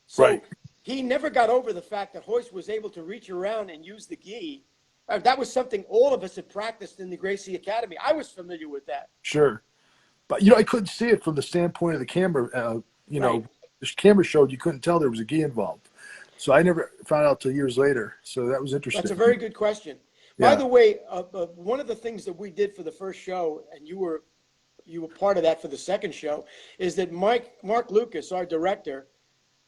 So he never got over the fact that Hoist was able to reach around and use the gi. That was something all of us had practiced in the Gracie Academy. I was familiar with that. Sure. But, I couldn't see it from the standpoint of the camera. The camera showed you couldn't tell there was a gi involved. So I never found out till years later. So that was interesting. That's a very good question. Yeah. By the way, one of the things that we did for the first show, and you were part of that for the second show, is that Mark Lucas, our director,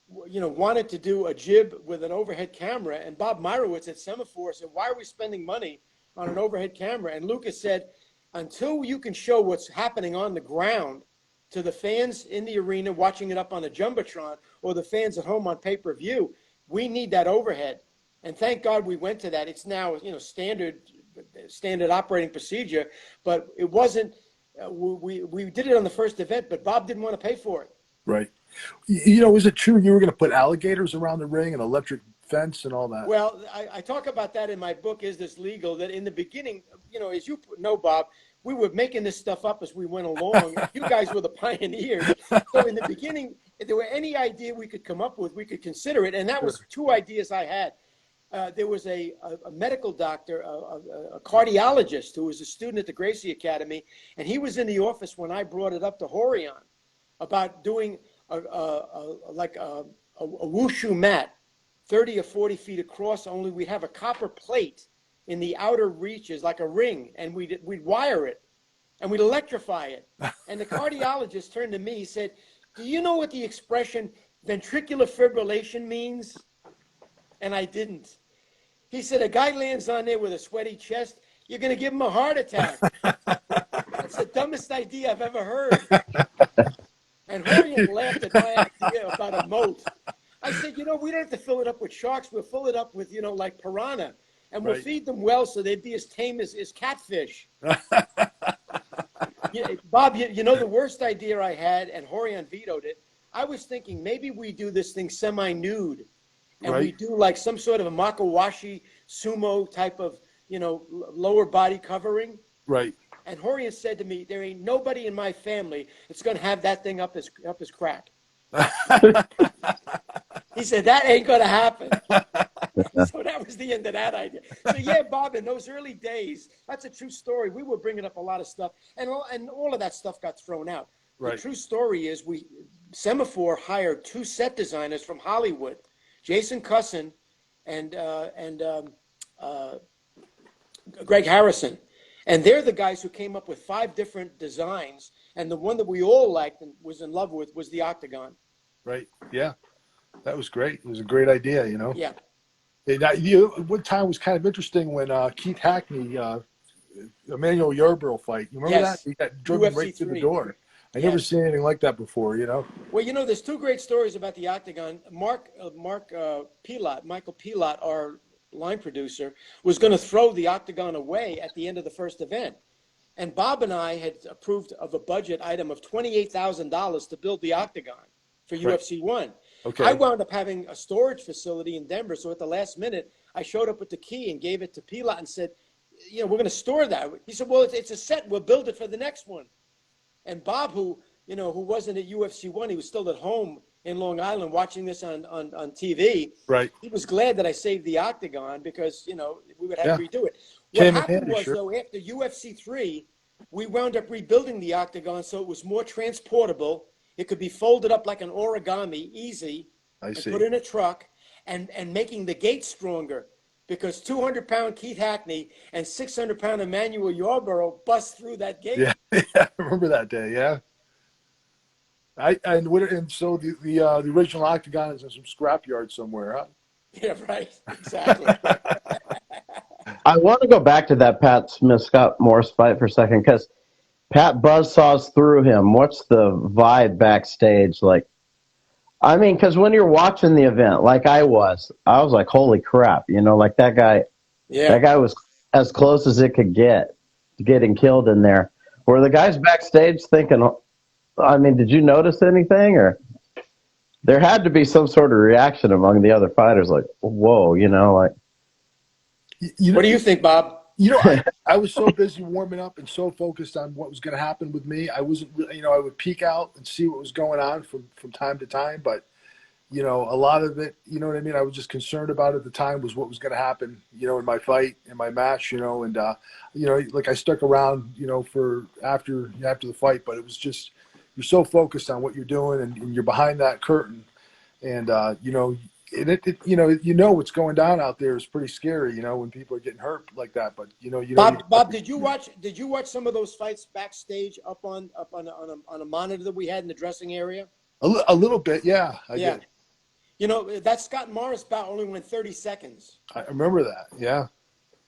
wanted to do a jib with an overhead camera, and Bob Myrowitz at Semaphore said, why are we spending money on an overhead camera? And Lucas said, until you can show what's happening on the ground to the fans in the arena watching it up on a Jumbotron or the fans at home on pay-per-view, we need that overhead. And thank God we went to that. It's now, standard operating procedure, but it wasn't, we did it on the first event, but Bob didn't want to pay for it. Right. Is it true you were going to put alligators around the ring and electric fence and all that? Well, I talk about that in my book, Is This Legal? That in the beginning, as you know, Bob, we were making this stuff up as we went along. You guys were the pioneers. So in the beginning, if there were any idea we could come up with, we could consider it. And that was two ideas I had. There was a medical doctor, a cardiologist who was a student at the Gracie Academy, and he was in the office when I brought it up to Horion about doing a wushu mat, 30 or 40 feet across, only we have a copper plate in the outer reaches like a ring, and we'd wire it, and we'd electrify it. And the cardiologist turned to me, he said, "Do you know what the expression ventricular fibrillation means?" And I didn't. He said, "A guy lands on there with a sweaty chest, you're going to give him a heart attack." That's the dumbest idea I've ever heard. And Horian laughed at my idea about a moat. I said, we don't have to fill it up with sharks. We'll fill it up with, like piranha. And we'll feed them well so they'd be as tame as catfish. Bob, the worst idea I had, and Horian vetoed it, I was thinking maybe we do this thing semi-nude. And we do like some sort of a makowashi sumo type of, lower body covering. Right. And Horian said to me, "There ain't nobody in my family that's going to have that thing up his crack." He said, "That ain't going to happen." So that was the end of that idea. So yeah, Bob, in those early days, that's a true story. We were bringing up a lot of stuff, and all of that stuff got thrown out. Right. The true story is Semaphore hired 2 set designers from Hollywood, Jason Cusson and Greg Harrison. And they're the guys who came up with 5 different designs. And the one that we all liked and was in love with was the octagon. Right. Yeah. That was great. It was a great idea, Yeah. One time was kind of interesting when Keith Hackney, Emmanuel Yarborough fight. You remember that? He got driven right through the door. I never seen anything like that before, Well, there's 2 great stories about the octagon. Michael Pilot, our line producer, was going to throw the octagon away at the end of the first event. And Bob and I had approved of a budget item of $28,000 to build the octagon for UFC 1. Okay. I wound up having a storage facility in Denver. So at the last minute, I showed up with the key and gave it to Pilot and said, we're going to store that. He said, well, it's a set. We'll build it for the next one. And Bob, who wasn't at UFC 1, he was still at home in Long Island watching this on TV. Right. He was glad that I saved the octagon because, we would have to redo it. What happened was, though, after UFC 3, we wound up rebuilding the octagon so it was more transportable. It could be folded up like an origami, easy, and put in a truck, and making the gate stronger because 200-pound Keith Hackney and 600-pound Emmanuel Yarborough bust through that gate. Yeah, I remember that day, yeah. So the original octagon is in some scrapyard somewhere, huh? Yeah, right. Exactly. I want to go back to that Pat Smith-Scott Morris fight for a second because Pat buzzsaws through him. What's the vibe backstage like? I mean, because when you're watching the event, like I was like, holy crap, like that guy. Yeah. That guy was as close as it could get to getting killed in there. Were the guys backstage thinking? I mean, did you notice anything, or there had to be some sort of reaction among the other fighters, like, "Whoa," like. What do you think, Bob? I was so busy warming up and so focused on what was going to happen with me. I wasn't, I would peek out and see what was going on from time to time, but a lot of it, what I mean. I was just concerned about at the time was what was going to happen, in my fight, in my match, and like I stuck around, for after the fight, but it was just. You're so focused on what you're doing, and you're behind that curtain, and what's going down out there is pretty scary. When people are getting hurt like that. But Bob, did you watch some of those fights backstage up on a monitor that we had in the dressing area? A little bit, yeah. I did. That Scott Morris bout only went 30 seconds. I remember that. Yeah.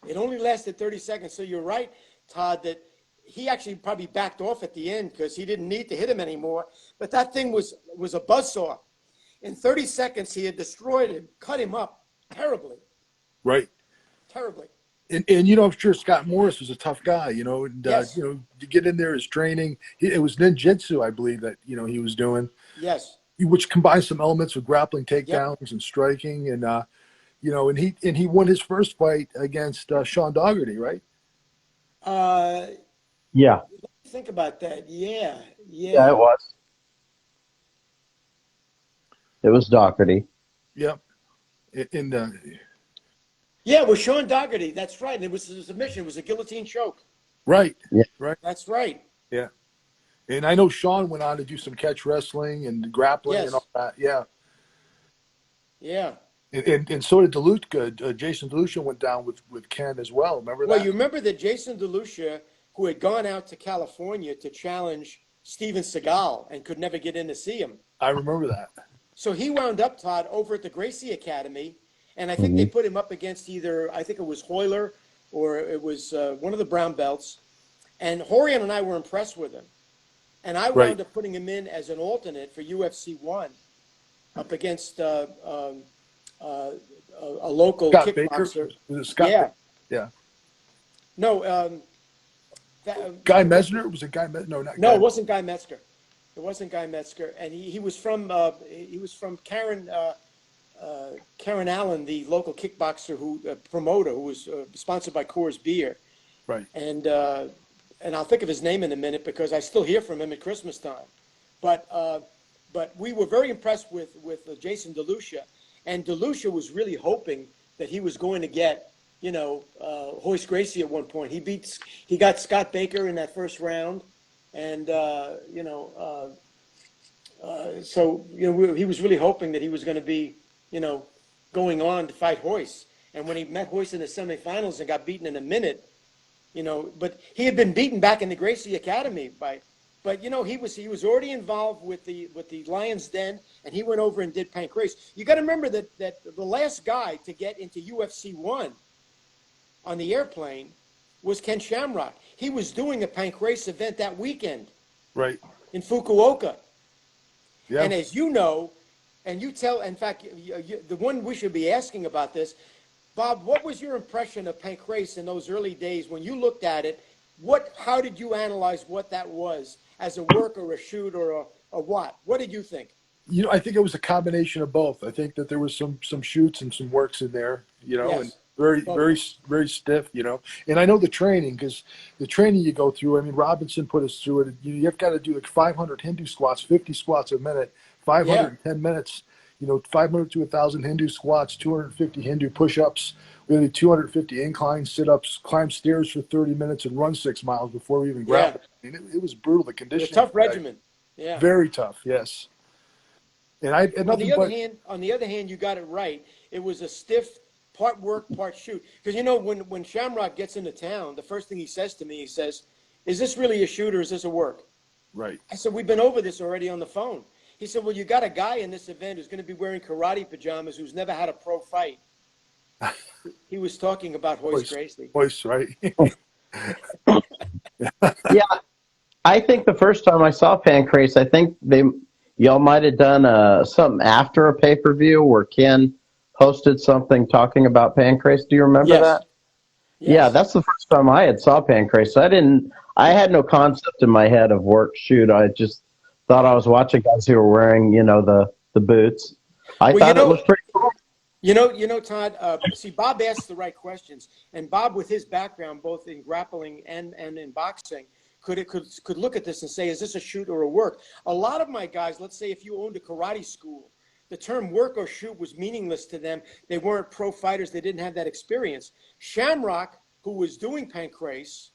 It only lasted 30 seconds. So you're right, Todd, that. He actually probably backed off at the end because he didn't need to hit him anymore. But that thing was a buzzsaw. In 30 seconds, he had destroyed him, cut him up terribly. Right. Terribly. And I'm sure Scott Morris was a tough guy, and yes. To get in there, his training, it was ninjutsu, I believe that he was doing. Yes. Which combines some elements of grappling takedowns and striking, and and he won his first fight against Sean Dougherty, right? Yeah. Think about that. Yeah, it was. It was Dougherty. Yep. Yeah, it was Sean Dougherty. That's right. And it was a submission. It was a guillotine choke. Right. Yeah. Right. That's right. Yeah. And I know Sean went on to do some catch wrestling and grappling and all that. Yeah. Yeah. And so did DeLuca. Jason DeLuca went down with Ken as well. Remember Well, that? you remember that Jason DeLucia, who had gone out to California to challenge Steven Seagal and could never get in to see him. I remember that. So he wound up, Todd, over at the Gracie Academy, and I think they Hmm. put him up against either, I think it was Hoyler or it was one of the brown belts. And Horian and I were impressed with him. And I Right. wound up putting him in as an alternate for UFC 1 up against a local Scott Baker. kickboxer. Was it Scott? Yeah. Yeah. No, Guy Mesner? Was it Guy Mesner? No, not no, Guy. it wasn't Guy Metzger. It wasn't Guy Metzger, and he was from Karen Allen, the local kickboxer promoter who was sponsored by Coors Beer, Right. and I'll think of his name in a minute because I still hear from him at Christmas time, but we were very impressed with Jason DeLucia, and DeLucia was really hoping that he was going to get Hoist Gracie at one point. He got Scott Baker in that first round, and so he was really hoping that he was going to be going on to fight Hoist. And when he met Hoist in the semifinals and got beaten in a minute, but he had been beaten back in the Gracie Academy but he was already involved with the Lions Den, and he went over and did Pancrase. You got to remember that the last guy to get into UFC 1 on the airplane was Ken Shamrock. He was doing a Pancrase event that weekend Right. in Fukuoka. Yeah. And as you know, and you tell, in fact, the one we should be asking about this, Bob, what was your impression of Pancrase in those early days when you looked at it? How did you analyze what that was as a work or a shoot or a what? What did you think? I think it was a combination of both. I think that there was some shoots and some works in there, Yes. and very stiff, And I know the training, because the training you go through, I mean, Robinson put us through it. You've got to do like 500 Hindu squats, 50 squats a minute, 510 minutes, 500 to 1,000 Hindu squats, 250 Hindu push-ups. We had 250 incline sit-ups, climb stairs for 30 minutes, and run 6 miles before we even grappled. I mean, it was brutal. The It was conditioning. a tough regimen. Yeah. Very tough, yes. And I had On nothing the other hand, you got it right. It was a stiff part work, part shoot. Because when Shamrock gets into town, the first thing he says to me, he says, "Is this really a shoot or is this a work?" Right. I said, "We've been over this already on the phone." He said, "Well, you got a guy in this event who's going to be wearing karate pajamas who's never had a pro fight." He was talking about Hoist Gracie. Voice, right? Yeah, I think the first time I saw Pancrase, I think y'all might have done something after a pay-per-view where Ken posted something talking about Pancrase. Do you remember Yes. that? Yes. Yeah, that's the first time I had saw Pancrase. I had no concept in my head of work shoot. I just thought I was watching guys who were wearing, the boots. I thought it was pretty cool. Todd, see, Bob asked the right questions, and Bob, with his background both in grappling and in boxing, could look at this and say, is this a shoot or a work? A lot of my guys, let's say if you owned a karate school, the term work or shoot was meaningless to them. They weren't pro fighters. They didn't have that experience. Shamrock, who was doing Pancrase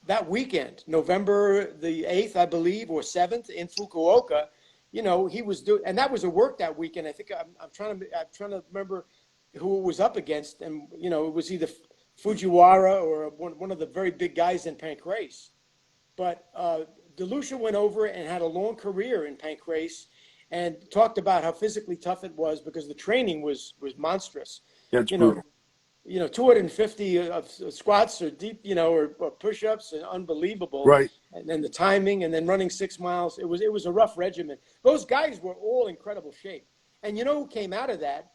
that weekend, November the 8th, I believe, or 7th in Fukuoka, he was doing, and that was a work that weekend. I think I'm trying to remember who it was up against, and it was either Fujiwara or one of the very big guys in Pancrase. But DeLucia went over and had a long career in Pancrase, and talked about how physically tough it was because the training was monstrous. Yeah, it's brutal. 250 squats or deep, or push-ups, and unbelievable. Right. And then the timing, and then running 6 miles. It was a rough regimen. Those guys were all incredible shape. And who came out of that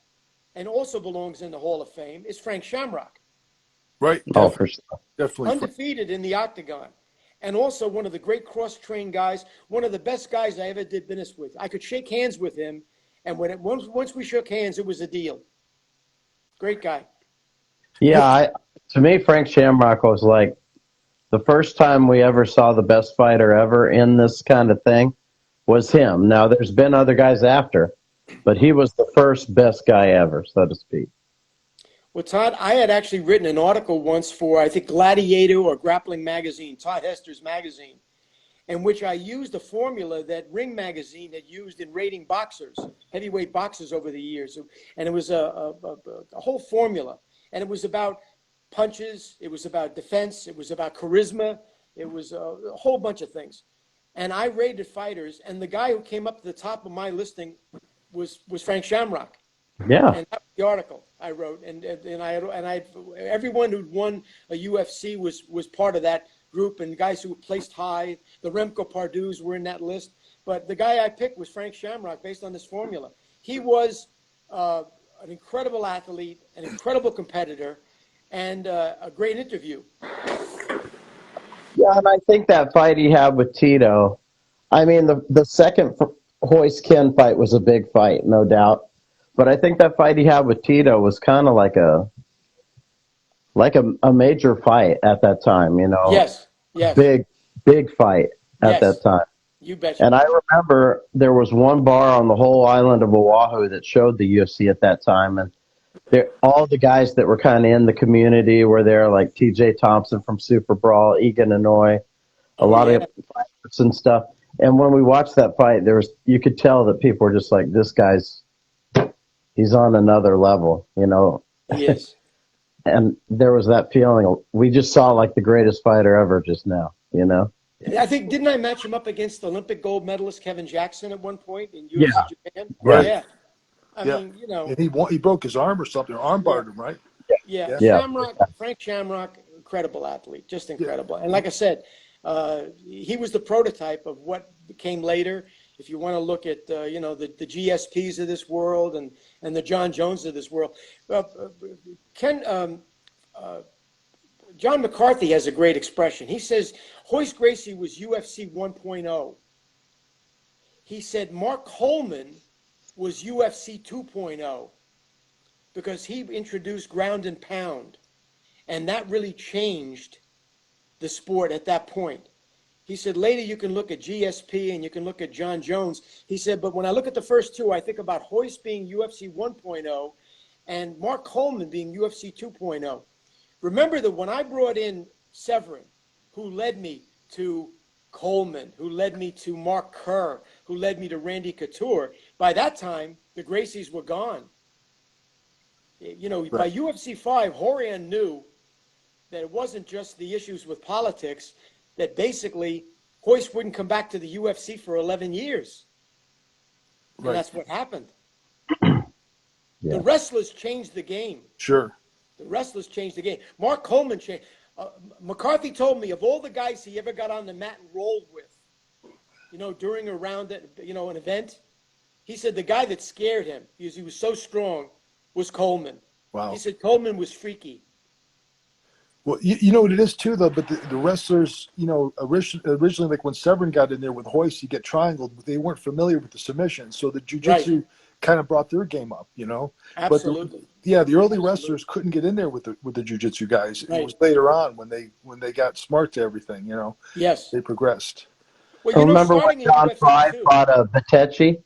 and also belongs in the Hall of Fame is Frank Shamrock. Right. Oh, for sure. Definitely. Undefeated in the octagon. And also one of the great cross-trained guys, one of the best guys I ever did business with. I could shake hands with him, and once we shook hands, it was a deal. Great guy. Yeah, to me, Frank Shamrock was like the first time we ever saw the best fighter ever in this kind of thing was him. Now, there's been other guys after, but he was the first best guy ever, so to speak. Well, Todd, I had actually written an article once for, I think, Gladiator or Grappling Magazine, Todd Hester's magazine. in which I used a formula that Ring Magazine had used in rating boxers, heavyweight boxers over the years. And it was a whole formula. And it was about punches. It was about defense. It was about charisma. It was a whole bunch of things. And I rated fighters. And the guy who came up to the top of my listing was Frank Shamrock. Yeah. And that was the article I wrote. And everyone who'd won a UFC was part of that group, and guys who placed high. The Remco Pardus were in that list. But the guy I picked was Frank Shamrock based on this formula. He was an incredible athlete, an incredible competitor, and a great interview. Yeah, and I think that fight he had with Tito, I mean, the second Hoist Ken fight was a big fight, no doubt. But I think that fight he had with Tito was kind of like a major fight at that time, you know. Yes. Big fight at that time. You betcha. And I remember there was one bar on the whole island of Oahu that showed the UFC at that time, and all the guys that were kind of in the community were there, like T.J. Thompson from Super Brawl, Egan Inouye, a lot of fighters and stuff. And when we watched that fight, you could tell that people were just like, this guy's, he's on another level, you know. He is. And there was that feeling. We just saw like the greatest fighter ever just now, you know. I think, didn't I match him up against Olympic gold medalist Kevin Jackson at one point in UFC Japan? Right. Yeah. I mean, you know. And he broke his arm or something, or arm barred him, right? Yeah. Frank Shamrock, incredible athlete, just incredible. And like I said, he was the prototype of what came later. If you want to look at, you know, the GSPs of this world and the John Jones of this world. John McCarthy has a great expression. He says, Hoist Gracie was UFC 1.0. He said Mark Coleman was UFC 2.0 because he introduced ground and pound. And that really changed the sport at that point. He said, later you can look at GSP and you can look at John Jones. He said, but when I look at the first two, I think about Hoist being UFC 1.0 and Mark Coleman being UFC 2.0. Remember that when I brought in Severin, who led me to Coleman, who led me to Mark Kerr, who led me to Randy Couture, by that time, the Gracies were gone. You know, by UFC 5, Horian knew that it wasn't just the issues with politics, that basically Hoist wouldn't come back to the UFC for 11 years. And that's what happened. The wrestlers changed the game. Sure. The wrestlers changed the game. Mark Coleman changed. McCarthy told me of all the guys he ever got on the mat and rolled with, you know, during a round, you know, an event, he said the guy that scared him, because he was so strong, was Coleman. Wow. He said Coleman was freaky. Well, you know what it is too, though. But the wrestlers, you know, originally, like when Severin got in there with Hoist, you get triangled. But they weren't familiar with the submission, so the jiu-jitsu kind of brought their game up, you know. Absolutely. But the early wrestlers couldn't get in there with the jiu-jitsu guys. It was later on when they got smart to everything, you know. Yes. They progressed. Well, you remember when Don Fry fought Batechi?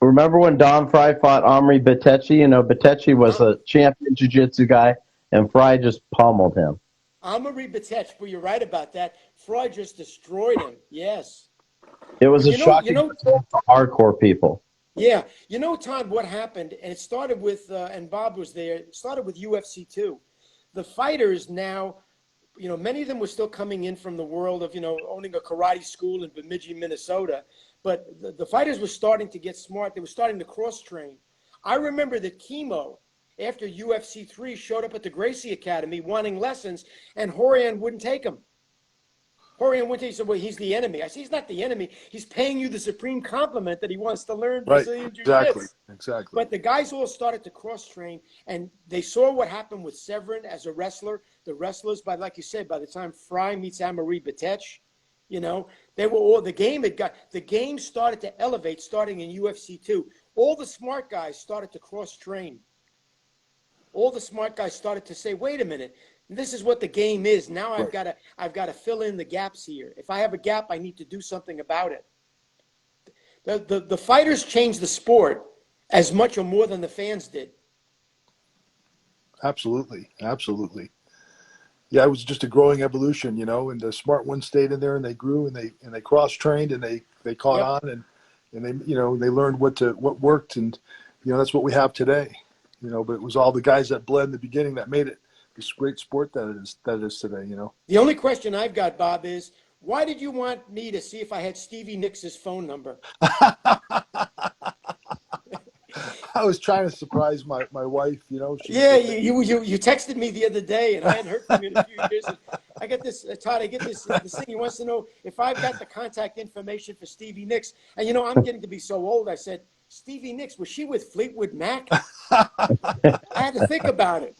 Remember when Don Fry fought Omri Batechi? You know, Batechi was a champion jiu-jitsu guy. And Fry just pummeled him. Omri Batechi, well, you're right about that. Fry just destroyed him. Yes. It was a shocking result for hardcore people. Yeah. You know, Todd, what happened, and it started with, and Bob was there, it started with UFC 2. The fighters now, you know, many of them were still coming in from the world of, you know, owning a karate school in Bemidji, Minnesota. But the fighters were starting to get smart. They were starting to cross-train. I remember that Chemo, after UFC 3, showed up at the Gracie Academy wanting lessons, and Horian wouldn't take him. Horian wouldn't take him. He said, well, he's the enemy. I said, he's not the enemy. He's paying you the supreme compliment that he wants to learn Brazilian Jiu-Jitsu. Exactly. But the guys all started to cross-train, and they saw what happened with Severin as a wrestler. The wrestlers, like you said, by the time Fry meets Amari Batechi, you know, they were all, the game started to elevate starting in UFC 2. All the smart guys started to cross-train. All the smart guys started to say, wait a minute, this is what the game is. Now I've got to fill in the gaps here. If I have a gap, I need to do something about it. The fighters changed the sport as much or more than the fans did. Absolutely. Yeah, it was just a growing evolution, and the smart ones stayed in there and they grew and they cross trained and they caught Yep. on and they learned what worked and that's what we have today. But it was all the guys that bled in the beginning that made it this great sport that it is today. The only question I've got, Bob, is why did you want me to see if I had Stevie Nicks' phone number? I was trying to surprise my wife, she was Yeah, the you texted me the other day, and I hadn't heard from you in a few years. And I get this, Todd. I get this thing. He wants to know if I've got the contact information for Stevie Nicks. And I'm getting to be so old. I said, Stevie Nicks, was she with Fleetwood Mac? I had to think about it.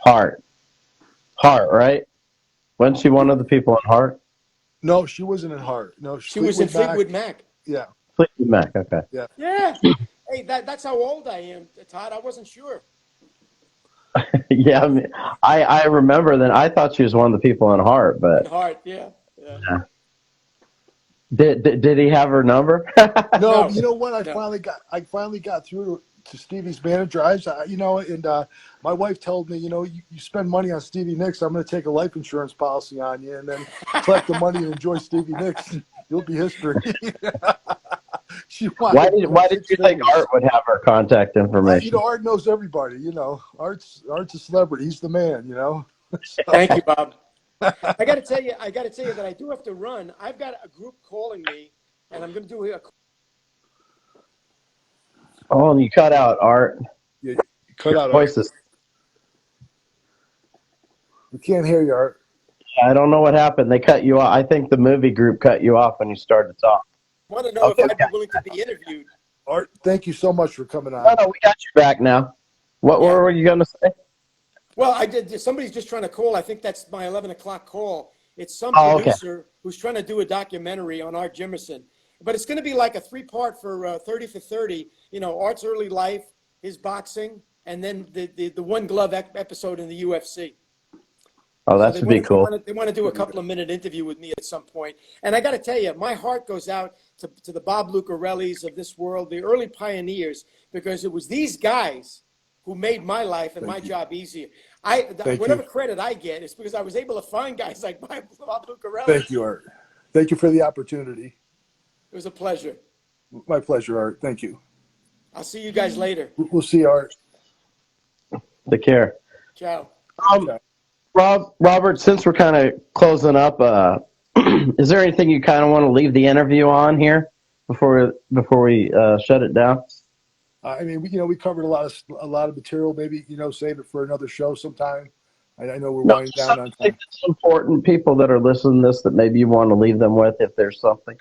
Heart, Heart, right? Wasn't she one of the people in Heart? No, she wasn't in Heart. No, She was in Fleetwood Mac. Yeah, Fleetwood Mac. Okay. yeah. Yeah. Hey, that's how old I am, Todd. I wasn't sure. Yeah, I mean, I remember that. I thought she was one of the people in Heart, In but Heart, yeah. yeah. Did he have her number? No, No, you know what? no. I finally got through to Stevie's manager. And my wife told me, you spend money on Stevie Nicks, I'm going to take a life insurance policy on you, and then collect the money and enjoy Stevie Nicks. You'll be history. She Why wanted why did six you think figures. Art would have her contact information? Art knows everybody. Art's a celebrity. He's the man. So, Thank you, Bob. I got to tell you that I do have to run. I've got a group calling me, and I'm going to do a. Oh, and you cut out Art. you cut Your out Art. voice is. We can't hear you, Art. I don't know what happened. They cut you off. I think the movie group cut you off when you started to talk. I want to know Okay. if I'd be willing to be interviewed. Art, thank you so much for coming on. No, we got you back now. What Yeah. were you going to say? Well, I did. Somebody's just trying to call. I think that's my 11 o'clock call. It's some Oh, okay. producer who's trying to do a documentary on Art Jimerson. But it's going to be like a 3-part for 30 for 30. Art's early life, his boxing, and then the one glove episode in the UFC. Oh, So that they should be want, cool. they want to do a couple of minute interview with me at some point. And I got to tell you, my heart goes out to the Bob Lucarellis of this world, the early pioneers, because it was these guys who made my life and my job easier. Whatever credit I get is because I was able to find guys like Bob Lucarelli. Thank you, Art. Thank you for the opportunity. It was a pleasure. My pleasure, Art. Thank you. I'll see you guys later. We'll see you, Art. Take care. Ciao. Robert, since we're kind of closing up, is there anything you kind of want to leave the interview on here before we shut it down? I mean, we covered a lot of material. Maybe save it for another show sometime. I know we're winding down on time. It's important people that are listening to this that maybe you want to leave them with if there's something.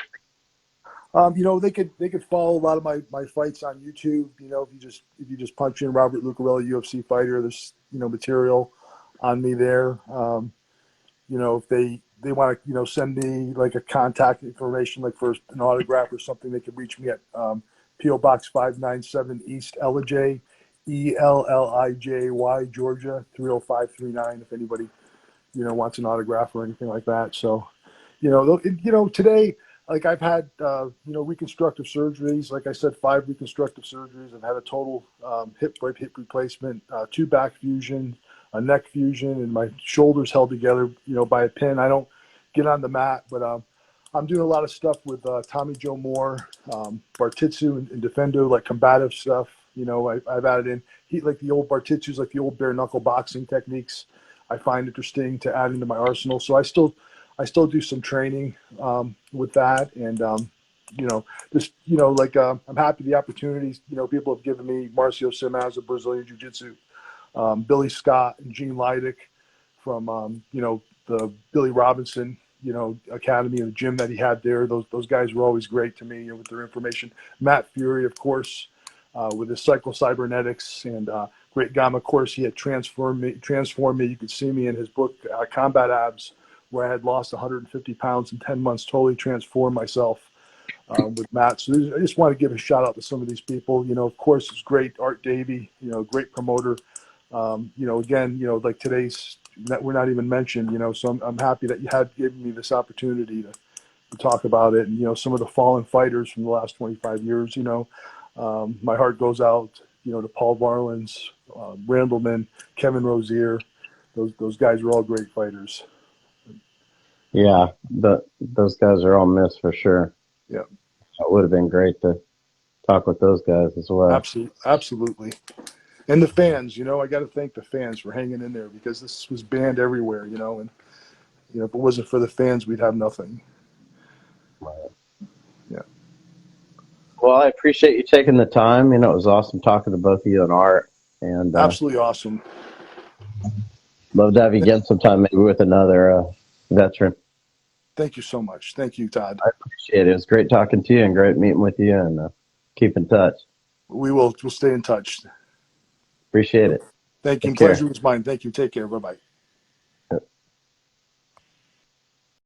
They could follow a lot of my fights on YouTube. If you just punch in Robert Lucarelli UFC fighter, there's material on me there. If they want to send me like a contact information like for an autograph or something, they could reach me at P.O. Box 597 East Ellijay, Ellijay, Georgia 30539. If anybody wants an autograph or anything like that. So today, like I've had reconstructive surgeries. Like I said, 5 reconstructive surgeries. I've had a total hip replacement, 2 back fusion, a neck fusion, and my shoulders held together by a pin. I don't get on the mat, but I'm doing a lot of stuff with Tommy Joe Moore, Bartitsu and Defendo, like combative stuff. I've added in like the old Bartitsus, like the old bare knuckle boxing techniques. I find interesting to add into my arsenal. So I still do some training with that, and I'm happy the opportunities people have given me. Marcio Simaz of Brazilian Jiu-Jitsu, Billy Scott and Gene Leidick from the Billy Robinson academy and the gym that he had there. Those guys were always great to me with their information. Matt Fury, of course, with his cyclocybernetics, and Great Gamma course, he had transformed me. You could see me in his book Combat Abs, where I had lost 150 pounds in 10 months, totally transformed myself with Matt. So I just want to give a shout out to some of these people. Of course, it's great Art Davie, great promoter. Again, like today's that we're not even mentioned, so I'm happy that you had given me this opportunity to talk about it. And, some of the fallen fighters from the last 25 years, my heart goes out, to Paul Varlins, Randleman, Kevin Rozier. Those guys are all great fighters. Yeah, those guys are all missed for sure. Yeah, It would have been great to talk with those guys as well. absolutely. And the fans, I got to thank the fans for hanging in there, because this was banned everywhere, and if it wasn't for the fans, we'd have nothing. Right. Yeah. Well, I appreciate you taking the time. It was awesome talking to both of you and Art, and Absolutely awesome. love to have you again sometime, maybe with another veteran. Thank you so much. Thank you, Todd. I appreciate it. It was great talking to you and great meeting with you, and keep in touch. We'll stay in touch. Appreciate it. Thank you. Take care. Pleasure was mine. Thank you. Take care. Bye-bye.